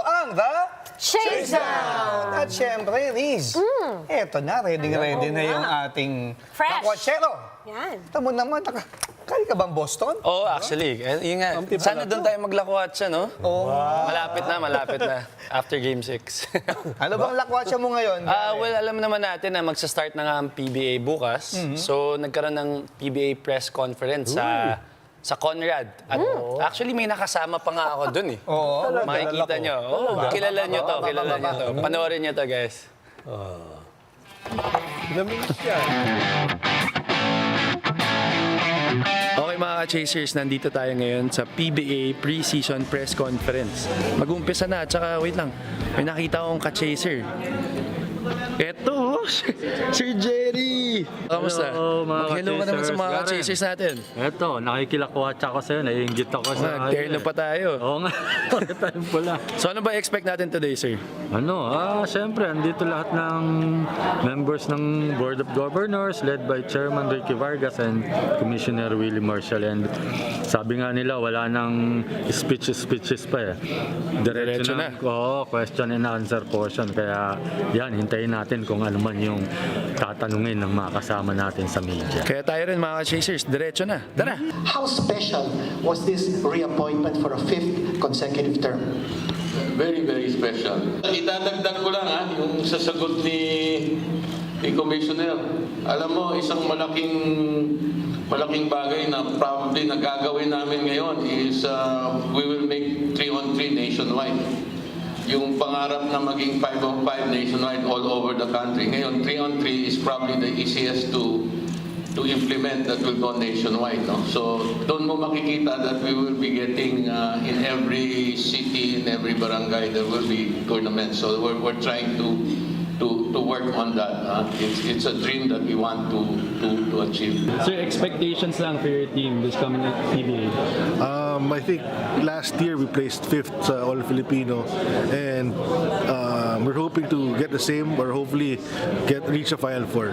Ang The Chasedown! At syempre, Riz, eto na, ready na yung ating Fresh. lakwatsero. Yan. Tamo naman, kali ka bang Boston? Oo, actually. Yun nga. Sana doon tayo maglakwatsa, no? Oo. Malapit na. After Game 6. Ano bang lakwatsa mo ngayon? Well, alam naman natin na magsa-start na nga ang PBA bukas. So, nagkaroon ng PBA press conference sa Conrad. At actually, may nakasama pa nga ako doon eh. Oo. Makikita nyo. Kilala nyo to. Panoorin nyo to, guys. Okay mga ka-chasers, nandito tayo ngayon sa PBA Pre-Season Press Conference. Mag-umpisa na, tsaka wait lang, may nakita akong ka-chaser. Eto, Sir Jerry! Kamusta? Hello, mga Mag-hello ka naman sa mga ka-chasers. ka-chasers natin. Eto, nakikilakwatsa ko sa'yo, naiingit ako sa... Terno pa tayo. Oo nga, tayo pala. So ano ba expect natin today, sir? Siyempre, andito lahat ng members ng Board of Governors led by Chairman Ricky Vargas and Commissioner Willie Marcial. And sabi nga nila, wala nang speeches pa eh. Diretso na. Oo, question and answer portion. Kaya yan, hintayin natin kung ano man yung tatanungin ng mga kasama natin sa media. Kaya tayo rin mga ka-chasers, diretso na. Tara! How special was this reappointment for a 5th consecutive term? Very, very special. Idadagdag ko lang yung sasagot ni Commissioner. Alam mo, isang malaking bagay na probably nagagawin namin ngayon is we will make 3-on-3 nationwide. Yung pangarap na maging 5-on-5 nationwide all over the country. Ngayon, 3-on-3 is probably the easiest to implement that will go nationwide. No? So doon mo makikita that we will be getting in every city, in every barangay, there will be tournaments. So we're trying to work on that. It's a dream that we want to achieve. Sir, expectations lang for your team this coming PBA? I think last year we placed 5th sa All Filipino, and we're hoping to get the same or hopefully reach a Final Four.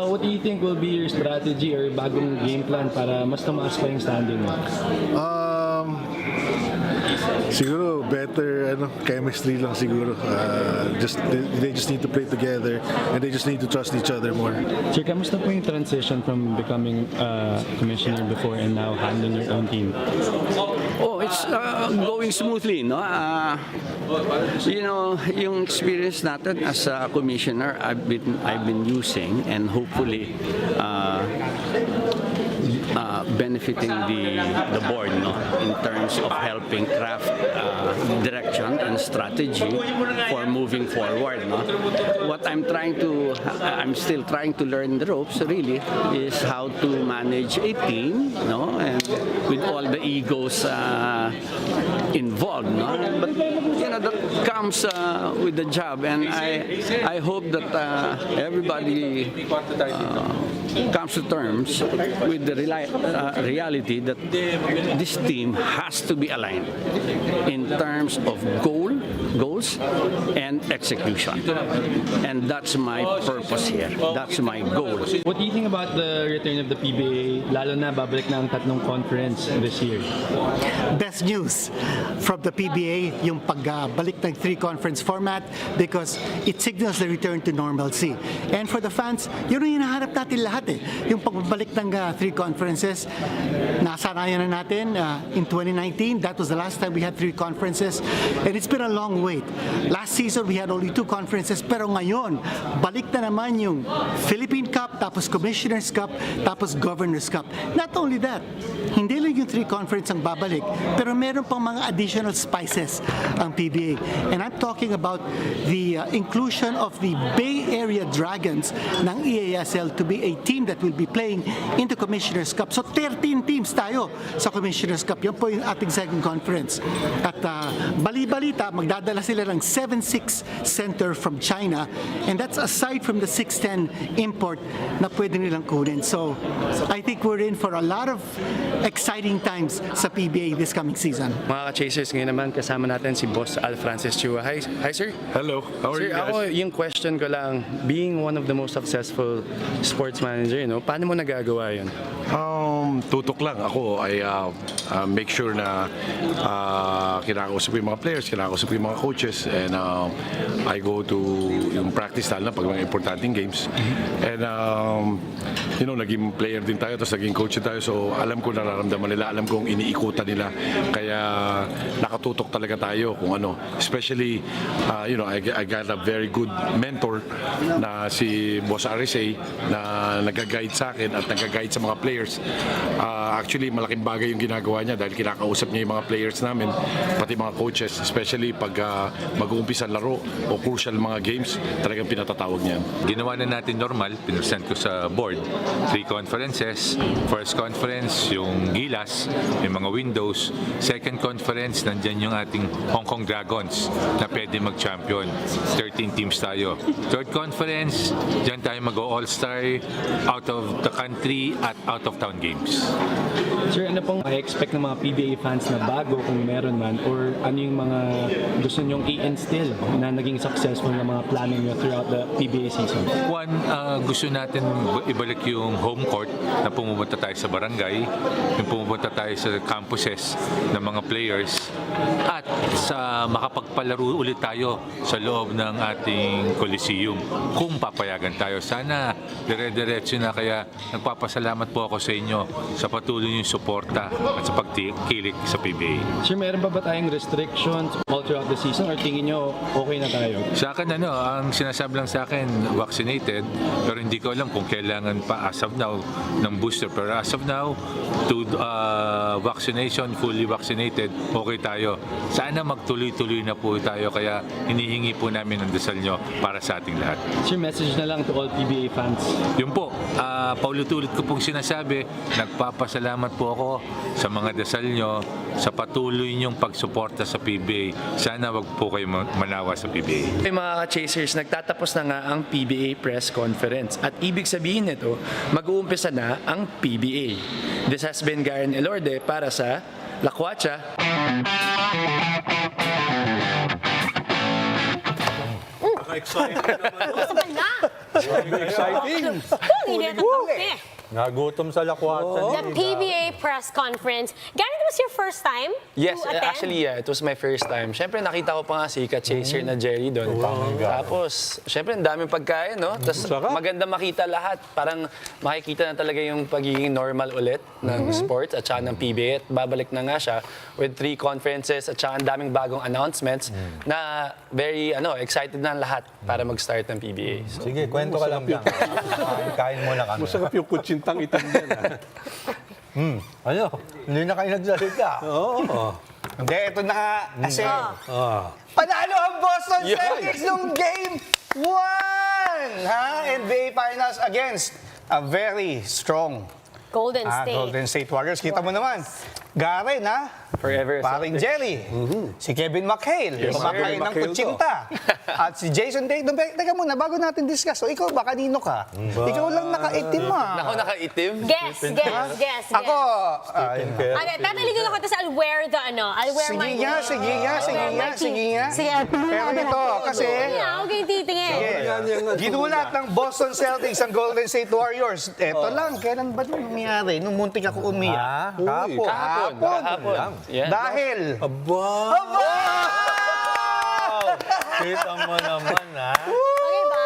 What do you think will be your strategy or bagong game plan para mas tumaas pa yung standing mo? Siguro better chemistry lang siguro. They just need to play together and they just need to trust each other more. Sir, kamusta po yung transition from becoming commissioner before and now handling your own team? Oh, it's going smoothly, no? Yung experience natin as a commissioner, I've been using and hopefully benefiting the board, no, in terms of helping craft direction and strategy for moving forward, no. What I'm still trying to learn the ropes really is how to manage a team, no, and with all the egos involved, no. But that comes with the job, and I hope that everybody comes to terms with the reality that this team has to be aligned in terms of goals and execution. And that's my purpose here. That's my goal. What do you think about the return of the PBA, lalo na babalik na ang tatlong conference this year? Best news from the PBA, yung pagbalik ng 3-conference format, because it signals the return to normalcy. And for the fans, yun ang hinahanap natin lahat eh. Yung pagbalik ng 3 conferences, nasanayan na natin in 2019. That was the last time we had 3 conferences. And it's been a long wait. Last season, we had only 2 conferences. Pero ngayon, balik na naman yung Philippine Cup, tapos Commissioner's Cup, tapos Governor's Cup. Not only that, hindi lang yung 3 conference ang babalik, pero meron pang mga additional spices ang PBA. And I'm talking about the inclusion of the Bay Area Dragons ng EASL to be a team that will be playing in the Commissioner's Cup. So 13 teams tayo sa Commissioner's Cup. Yan po yung ating second conference. At bali-balita, magdadala sila ng 7-6 center from China, and that's aside from the 610 import na pwede nilang kunin. So I think we're in for a lot of exciting times sa PBA this coming season. Mga ka-chasers, ngayon naman kasama natin si Boss Al Francis Chua. Hi, sir. Hello, how are Sir, you guys? ako, yung question ko lang, being one of the most successful sports manager, paano mo nagagawa yun? tutok lang. Ako ay make sure na kinakausap yung mga players, kinakausap yung mga coaches, and I go to yung practice na pag mga importanteng games. And naging player din tayo, tapos naging coach tayo, so alam ko nararamdaman nila, alam kong iniikutan nila. Kaya nakatutok talaga tayo kung ano. Especially, I got a very good mentor na si Boss RSA na nag-guide sa akin at nag-guide sa mga players. Actually, malaking bagay yung ginagawa niya dahil kinakausap niya yung mga players namin, pati mga coaches, especially pag mag-uumpisa laro o crucial mga games, talagang pinatatawag niya. Ginawa na natin normal, pinresent ko sa board. 3 conferences. First conference, yung Gilas, yung mga windows. Second conference, nandyan yung ating Hong Kong Dragons na pwede mag-champion. 13 teams tayo. Third conference, dyan tayo mag-all-star out of the country at out-of-town games. Sir, ano pong i-expect ng mga PBA fans na bago kung meron man, or ano yung mga gusto nyong i-instill na naging successful na mga plano nyo throughout the PBA season? One, gusto natin ibalik yung home court na pumupunta tayo sa barangay, yung pumupunta tayo sa campuses ng mga players, at sa makapagpalaro ulit tayo sa loob ng ating Coliseum kung papayagan tayo. Sana dire-diretso na, kaya nagpapasalamat po ako sa inyo sa patuloy yung suporta at sa pagkikilik sa PBA. Sir, meron ba tayong restrictions all throughout the season, or tingin nyo okay na tayo? Sa akin, ang sinasabi lang sa akin, vaccinated, pero hindi ko alam kung kailangan pa as of now ng booster. Pero as of now, to vaccination, fully vaccinated, okay tayo. Sana magtuloy-tuloy na po tayo, kaya hinihingi po namin ang dasal nyo para sa ating lahat. Sir, message na lang to all PBA fans. Yun po, paulit-ulit ko pong sinasabi, nagpapasalamat po ako sa mga dasal nyo, sa patuloy nyong pagsuporta sa PBA. Sana wag po kayo manawa sa PBA. Mga Chasers, nagtatapos na nga ang PBA press conference at ibig sabihin nito, mag-uumpisa na ang PBA. This has been Garen Elorde para sa Lakwacha. Exciting naman. Sabay na! Exciting. Init ang kape. Nagutom sa lakwatsan. The PBA press conference. Gary, it was your first time Yes, to attend? actually, yeah, it was my first time. Siyempre, nakita ko pa nga si Chaser na Jerry doon. Tapos, siyempre, ang daming pagkain, no? Tapos, maganda makita lahat. Parang makikita na talaga yung pagiging normal ulit ng sports at saka ng PBA. At babalik na nga siya with 3 conferences at saka ang daming bagong announcements na very, excited na lahat para mag-start ng PBA. So, Sige, kwento ka lang dyan. Kain muna kami. Masarap yung kutsintang itim yan. Hindi na kayo nagsalita. Oo. Hindi, ito na nga. Kasi panalo ang Boston Celtics nung Game 1! NBA Finals against a very strong Golden State. Golden State Warriors. Kita mo naman. Garen, forever. Paring Jerry. Si Kevin McHale. Kumakain ng kutsinta. At si Jason Tatum. Teka muna, bago natin discuss. So, ikaw ba? Kanino ka? Ikaw lang nakaitim, Ako nakaitim? Guess. Ako. Tataligan ako tapos I'll wear the I'll wear my... Sige nga. Pero ito, kasi... Huwag kayong titingin. Ginulat ng Boston Celtics ang Golden State Warriors. Eto lang, kailan ba ito nangyari? Nung muntik ako umiyak. Kahapon. Yeah. Dahil... Aba! Kita mo naman, Okay ba?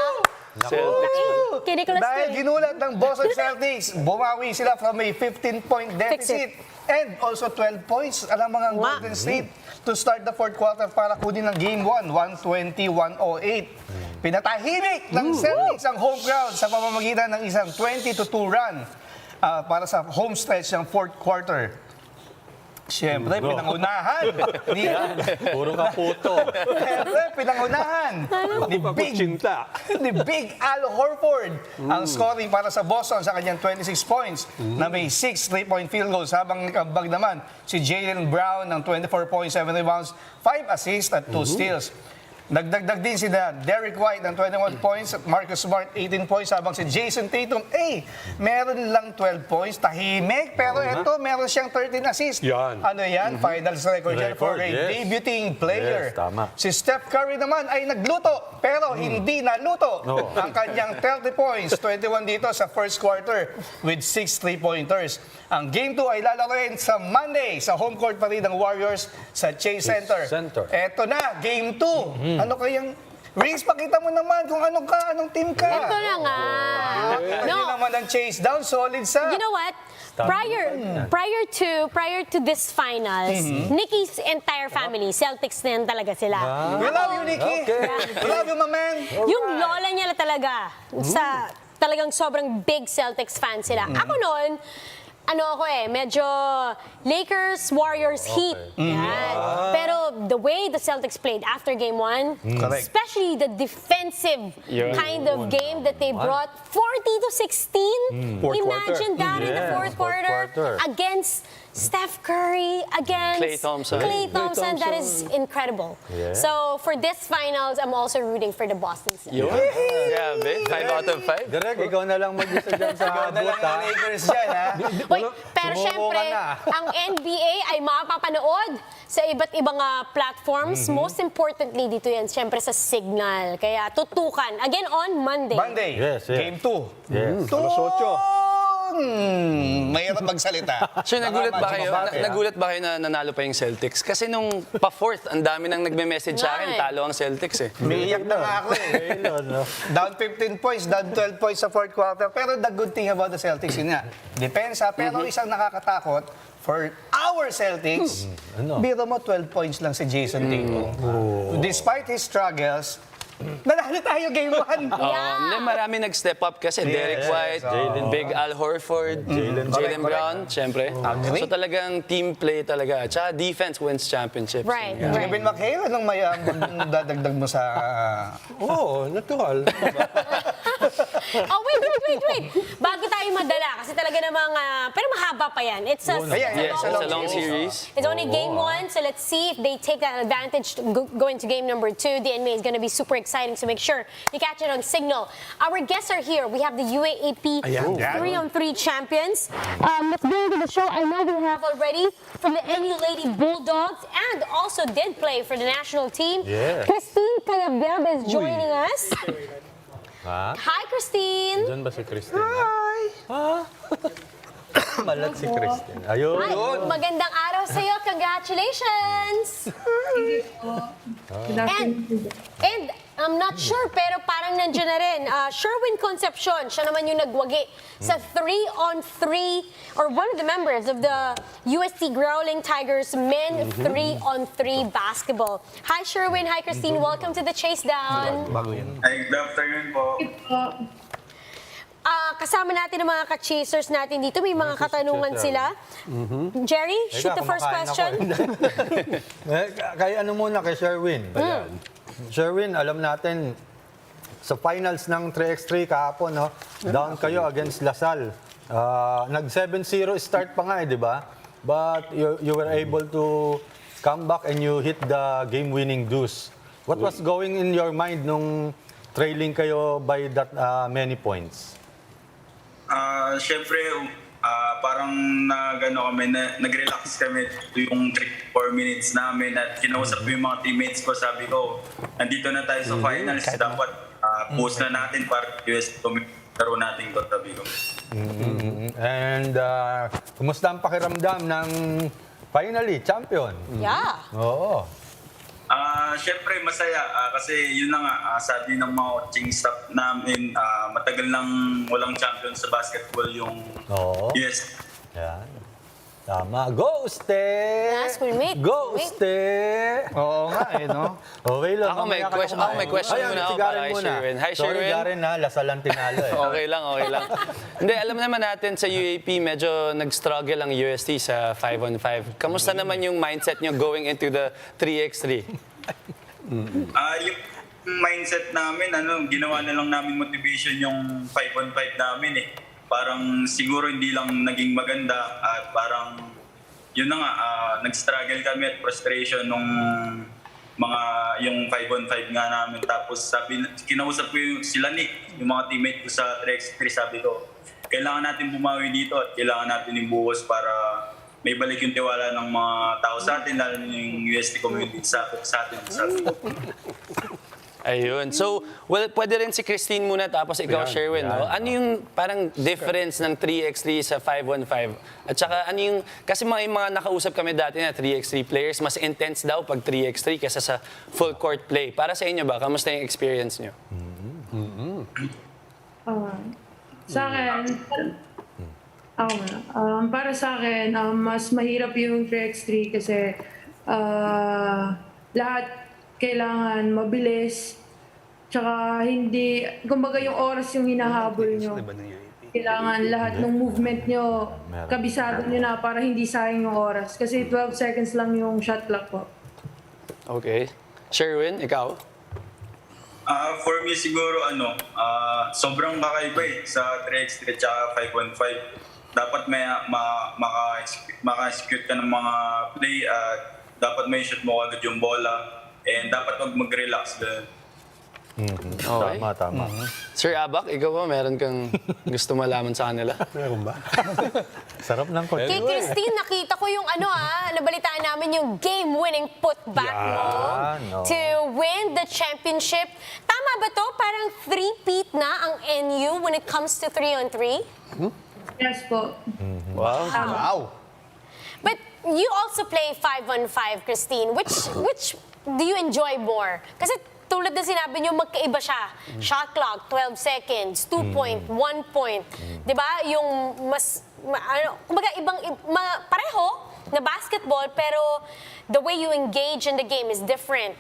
Dahil ginulat ng Boston Celtics, bumawi sila from a 15-point deficit and also 12 points alam mga Golden State to start the fourth quarter para kunin ng Game 1, 120-108. Pinatahimik ng Celtics ang home crowd sa pamamagitan ng isang 20-2 run para sa home stretch ng fourth quarter. Siyempre, pinangunahan. Puro kaputo. Siyempre, pinangunahan. Ni Big Al Horford ang scoring para sa Boston sa kanyang 26 points na may 6 3-point field goals. Habang kabag naman si Jaylen Brown ng 24.7 rebounds, 5 assists at 2 steals. Nagdagdag din si Derek White ng 21 points at Marcus Smart 18 points habang si Jason Tatum, meron lang 12 points, tahimik, pero ito, meron siyang 13 assists. Ano yan? Finals record yan for a debuting player. Yes, tama. Si Steph Curry naman ay nagluto, pero hindi naluto ang kanyang 30 points, 21 dito sa first quarter with 6 3-pointers. Ang Game 2 ay lalaroin sa Monday sa home court pa rin ng Warriors sa Chase Center. Eto na, Game 2. Ano kayang... Rings, pakita mo naman kung anong team ka. Ito na nga. No. naman ang Chasedown, solid sa... You know what? Prior to this finals, Nikki's entire family, Celtics na yan talaga sila. We love you, Nikki. We love you, my man. Yung lola niya na talaga, talagang sobrang big Celtics fan sila. Ako noon, medyo Lakers, Warriors, Heat. Yan. Pero the way the Celtics played after Game 1, especially the defensive kind of game that they brought, 40-16. Imagine that in the fourth quarter against Steph Curry, against Klay Thompson. That is incredible. So for this finals, I'm also rooting for the Boston Celtics. Yeah, babe. 5 out of 5. Direk, ikaw na lang mag-isa dyan sa Ikaw na lang ang Lakers dyan, ha? Wait, pero syempre, ang NBA ay mapapanood sa iba't ibang platforms. Most importantly dito yan, syempre sa Signal. Kaya tutukan. Again, on Monday. Yes. Game 2. Yes. Alas 8. Mahirap magsalita. So nagulat ba kayo na nanalo pa yung Celtics? Kasi nung pa-fourth, ang dami nang nagme-message sa akin, talo ang Celtics eh. Umiiyak na nga ako eh. Down 15 points, down 12 points sa fourth quarter. Pero the good thing about the Celtics, yun nga, depensa. Pero isang nakakatakot, for our Celtics, biro mo 12 points lang si Jason Tatum. Despite his struggles, nanalo tayo Game 1. Hindi, marami nag-step up kasi Derek White, Big Al Horford, Jaylen Brown, syempre. So talagang team play talaga. Tsaka defense wins championship. Right. Kevin McHale, anong may dadagdag mo sa... Natural. Wait. Bago tayo madala, kasi talaga namang, pero mahaba pa yan. It's a long series. It's only Game 1, so let's see if they take that advantage to go into Game number 2. The NBA is going to be super exciting, so make sure you catch it on Signal. Our guests are here. We have the UAAP 3-on-3 champions. Let's go into the show. I know we have already from the Any Lady Bulldogs and also did play for the national team. Christine Calabeb is joining us. Hi, Christine. Diyan ba si Christine? Hi! Malat si Christine. Ayun. Hi. Magandang araw sa iyo. Congratulations. And I'm not sure, pero parang nandiyan na rin. Sherwin Concepcion, siya naman yung nagwagi sa 3-on-3, or one of the members of the UST Growling Tigers men 3-on-3 basketball. Hi, Sherwin. Hi, Christine. Welcome to the Chasedown. Hi, good afternoon po. Kasama natin ang mga ka-chasers natin dito. May mga katanungan sila. Jerry, shoot the first question. Kay ano muna, kay Sherwin. Sherwin, alam natin, sa finals ng 3x3 kahapon, no? Down kayo against Lasal. Nag 7-0 start pa nga, di ba? But you were able to come back and you hit the game-winning deuce. What was going in your mind nung trailing kayo by that many points? Siyempre, parang nag-relax kami yung 3-4 minutes namin at kinausap ko yung mga teammates ko. Sabi ko, nandito na tayo sa finals. Dapat post na natin para US laro natin ko, sabi ko. And kumusta ang pakiramdam ng finally champion? Yeah. Oo. Siyempre masaya kasi yun na nga sabi ng mga coaching staff namin, matagal nang walang champion sa basketball yung US. Yan. Tama. Go, Ste! Yes, schoolmate. Go, Ste! Oo nga eh, no? Okay lang. Ako may question muna ako para kay Sherwin. Hi, Sorry, Sherwin. Garen, Lasal ang tinalo eh. Okay lang. Hindi, alam naman natin sa UAP, medyo nag-struggle ang UST sa 5-on-5. Kamusta naman yung mindset nyo going into the 3x3? Yung mindset namin, ginawa na lang namin motivation yung 5-on-5 namin eh. Parang siguro hindi lang naging maganda at parang yun na nga, nag-struggle kami at frustration nung yung 5-on-5 nga namin. Tapos kinausap ko sila Nick, yung mga teammate ko sa 3x3, sabi ko, kailangan natin bumawi dito at kailangan natin ibuhos para may balik yung tiwala ng mga tao sa atin, lalo yung UST community sa atin. Sabi ko. Ayun. So, well, pwede rin si Christine muna tapos ikaw, Sherwin. No? Ano yung parang difference ng 3x3 sa 5-on-5? At saka ano yung, kasi mga nakausap kami dati na 3x3 players, mas intense daw pag 3x3 kaysa sa full court play. Para sa inyo ba, kamusta yung experience nyo? Sa akin, para sa akin, mas mahirap yung 3x3 kasi lahat kailangan mabilis, tsaka hindi, kumbaga yung oras yung hinahabol nyo. Kailangan lahat ng movement nyo, kabisado nyo na para hindi sayang yung oras. Kasi 12 seconds lang yung shot clock po. Okay. Sherwin, ikaw? For me siguro sobrang kakaiba sa 3x3 at 5-on-5. Dapat may maka-execute ka ng mga play at dapat may shoot mo agad yung bola and dapat mag-relax din. Okay. Tama. Sir Abak, ikaw ba meron kang gusto malaman sa kanila? Meron ba? Sarap ng court. Kay Christine, nakita ko yung nabalitaan namin yung game-winning putback mo to win the championship. Tama ba to? Parang 3-peat na ang NU when it comes to 3-on-3? Yes po. Wow! But you also play 5-on-5, Christine. Which do you enjoy more? Kasi tulad na sinabi niyo, magkaiba siya. Shot clock, 12 seconds, 2 point, 1 point. Diba? Yung mas, kumbaga pareho na basketball, pero the way you engage in the game is different.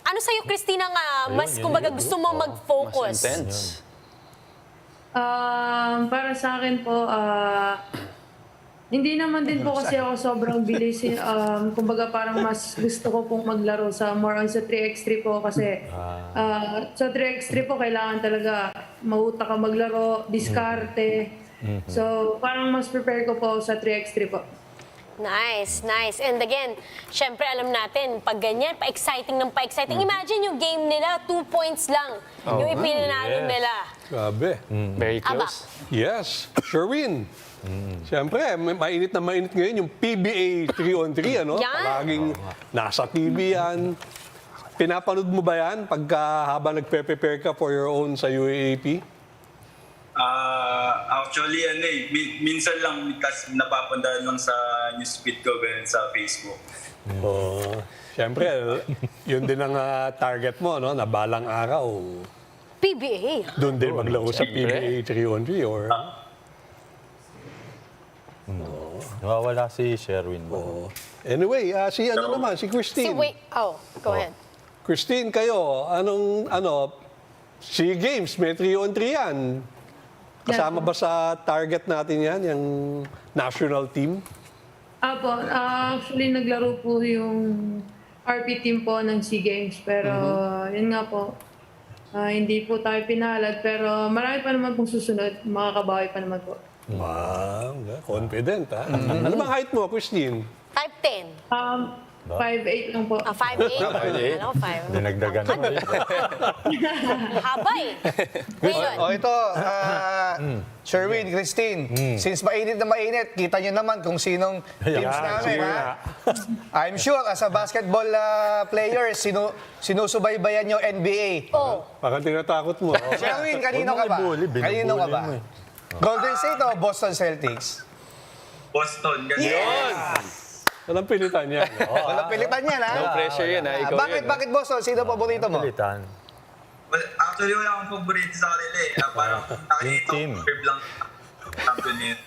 Ano sa'yo, Christina, nga mas, kumbaga, gusto mo mag-focus? Mas intense. Para sa akin po, hindi naman din po kasi ako sobrang bilis. Kumbaga parang mas gusto ko pong maglaro sa more on sa 3x3 po kasi sa 3x3 po kailangan talaga mahuta ka maglaro, diskarte. So parang mas prepare ko po sa 3x3 po. Nice, nice. And again, syempre alam natin, pag ganyan, pa-exciting ng pa-exciting. Imagine yung game nila, 2 points lang. Yung ipinanalo nila. Grabe. Very close. Yes. Sherwin. Siyempre, mainit na mainit ngayon yung PBA 3-on-3, ano? Yan. Palaging nasa TV yan. Pinapanood mo ba yan habang nagpe-prepare ka for your own sa UAAP? Actually, minsan lang kasi napapandaan lang sa newsfeed ko sa Facebook. Siyempre, yun din ang target mo, no? Na balang araw. PBA. Doon din maglaro sa PBA 3-on-3 or... Nawawala si Sherwin. Anyway, si Christine. Go ahead. Christine, kayo, SEA Games, may 3-on-3 yan. Kasama ba sa target natin yan, yung national team? Actually naglaro po yung RP team po ng SEA Games. Pero yun nga po, hindi po tayo pinalad. Pero marami pa naman pong susunod, makakabawi pa naman po. Wow, confident ha. Ano bang height mo, Christine? 5'10". 5'8 lang po. 5'8". Ano, 5. Dinagdagan mo. Haba eh. Ngayon. Ito, Sherwin, Christine, since mainit na mainit, kita nyo naman kung sinong teams namin. I'm sure, as a basketball player, sinusubaybayan yung NBA. Parang tinatakot mo. Sherwin, kanino ka ba? Kanino ka ba? Golden State o Boston Celtics? Boston, ganyan. Yes! Walang pilitan yan. Walang pilitan yan, ha? No pressure yan, ha? Ikaw Bakit Boston? Sino paborito mo? Actually, wala akong paborito sa kanila eh. Parang nakikita ko curve lang champion yun.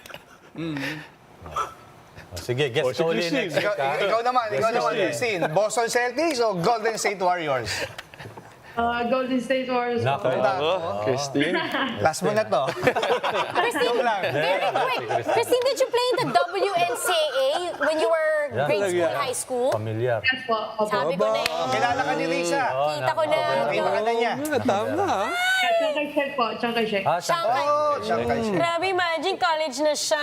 Sige, guess ko ulit next week. Ikaw naman, Christine. Boston Celtics o Golden State Warriors? Golden State Warriors. Christine. Last mo na to. Christine, very quick. Christine, did you play in the WNCAA when you were grade school, high school? Familiar. Yes po. Sabi ko na yun. Kilala ka ni Risa. Kita ko na. Kita ka na niya. Tama ha? Chiang po. Shanghai. Grabe, imagine college na siya.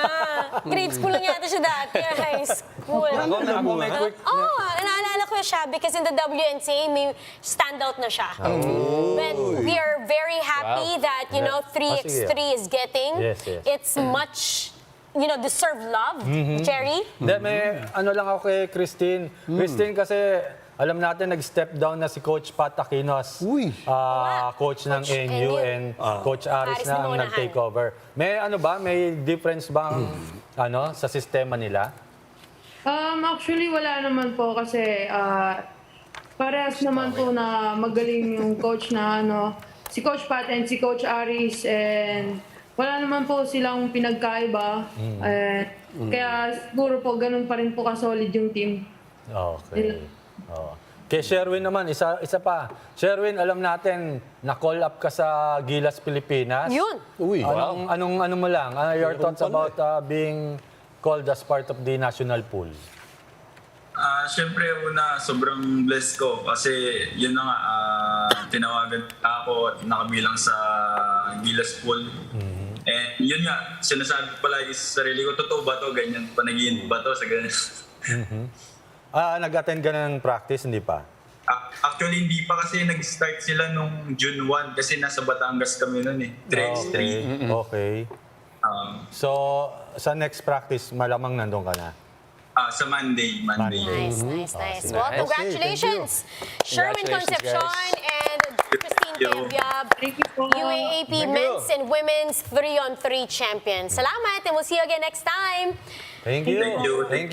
Grade school lang yata siya dati, high school. Naalala ko siya because in the WNCAA, may standout na siya. But we are very happy that, 3x3 is getting. It's much, deserved love, Jerry. May lang ako kay Christine. Christine kasi Alam natin, nag-step down na si Coach Pat Aquinos, coach ng Coach NU, NU. and Coach Aris Aris na ang Limonahan. nag-take over. May difference ba sa sistema nila? Actually, wala naman po kasi parehas naman po na magaling yung coach na si Coach Pat and si Coach Aris, and wala naman po silang pinagkaiba. Kaya siguro po ganun pa rin po ka-solid yung team. Okay. Kay Sherwin naman, isa pa. Sherwin, alam natin, na-call up ka sa Gilas Pilipinas. Yun. Anong mo lang? Your thoughts about being called as part of the national pool? Syempre, una, sobrang blessed ko kasi yun na nga, tinawagan ako at nakabilang sa Gilas Pool. And yun nga, sinasabi ko palagi sa sarili ko, totoo ba to? Ganyan, panaginip ba to? Sa ganyan. Nag-attend ka ng practice, hindi pa? Actually, hindi pa kasi nag-start sila nung June 1 kasi nasa Batangas kami nun eh. 3x3. Okay. So, sa next practice, malamang nandun ka na? Sa Monday. Nice. Well, congratulations, Sherwin Concepcion and Christine Tevyab, UAAP men's and women's 3-on-3 champions. Salamat, and we'll see you again next time. Thank you.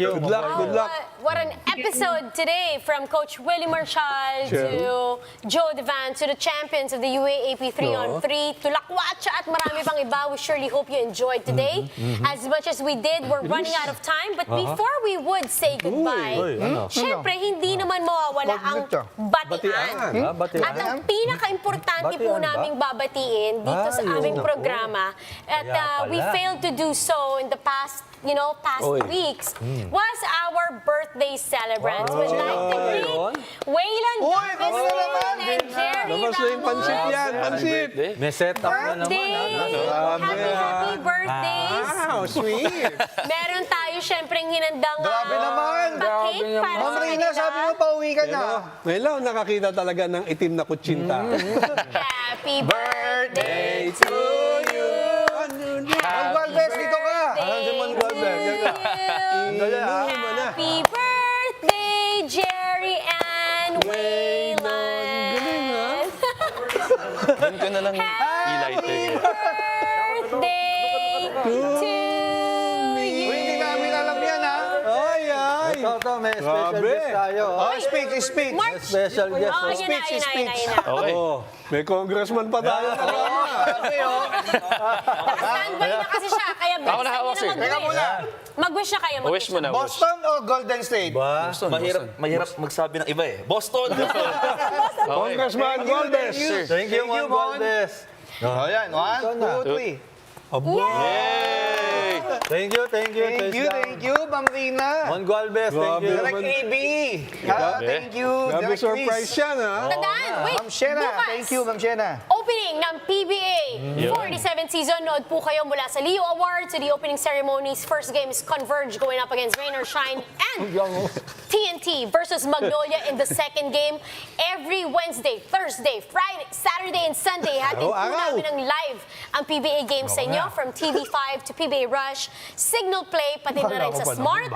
Good luck. What an episode today from Coach Willie Marcial to Joe Devance to the champions of the UAAP 3-on-3 to Lakwatsa at marami pang iba. We surely hope you enjoyed today as much as we did. We're running out of time, but before we would say goodbye, syempre hindi naman mawawala ang batian. At ang pinaka-importante po naming babatiin dito sa aming programa at we failed to do so in the past weeks was our birthday celebrants. We'd like to greet Waylon Galvez and Jerry Labas na yung pansit yan, pansit. May setup na naman. Happy birthdays. Wow, sweet. Meron tayo syempreng hinandang Grabe naman. pa-cake para Ma'am sa Rina, kanila. sabi mo pauwi ka na. Ngayon nakakita talaga ng itim na kutsinta. Happy birthday to you. Galvez, dito ka. Happy birthday, Jerry and Waylon. Doon ka na lang i-lighter. Birthday to you. Hindi namin alam yan, ha? Ito, may special guest tayo. Speak. Special guest. Speech. Okay. May congressman pa tayo. Naka-standby na kasi siya, kaya best Ako na hawak, sir. Teka muna. Mag-wish na kayo. Wish mo na. Boston o Golden State? Mahirap magsabi ng iba eh. Boston! Congressman Galvez. Thank you, Mon Galvez. Ayan, 1, 2, 3. Yay! Thank you. Thank you, Ma'am Rina. Mon Galvez, thank you. Direct AB. Thank you, Grabe Direct surprise Chris. yan, ha? Tandaan, wait. Ma'am Shena, Bukas, thank you, Ma'am Shena. opening ng PBA 47th season. Nood po kayo mula sa Leo Awards to the opening ceremonies. First game is Converge going up against Rain or Shine and TNT versus Magnolia in the second game. Every Wednesday, Thursday, Friday, Saturday, and Sunday, hatid po namin ng live ang PBA games sa inyo from TV5 to PBA Rush, Signal Play, pati na rin sa Smart,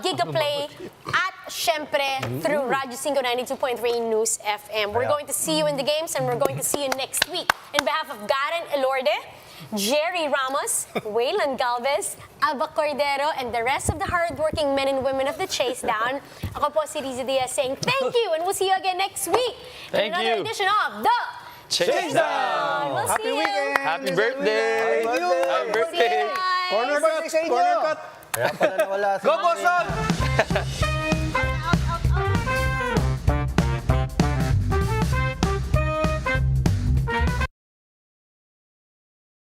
Giga Play, at syempre through Radyo 92.3 News FM. We're going to see you in the games and we're going to see you next week. In behalf of Garen Elorde, Jerry Ramos, Waylon Galvez, Alba Cordero, and the rest of the hardworking men and women of the Chasedown, ako po si Riza Diaz saying thank you and we'll see you again next week in another edition of The Chasedown! We'll Happy see you. weekend! Happy birthday! Thank you! Happy birthday! Corner cut! Kaya pala nawala si Go, Boston!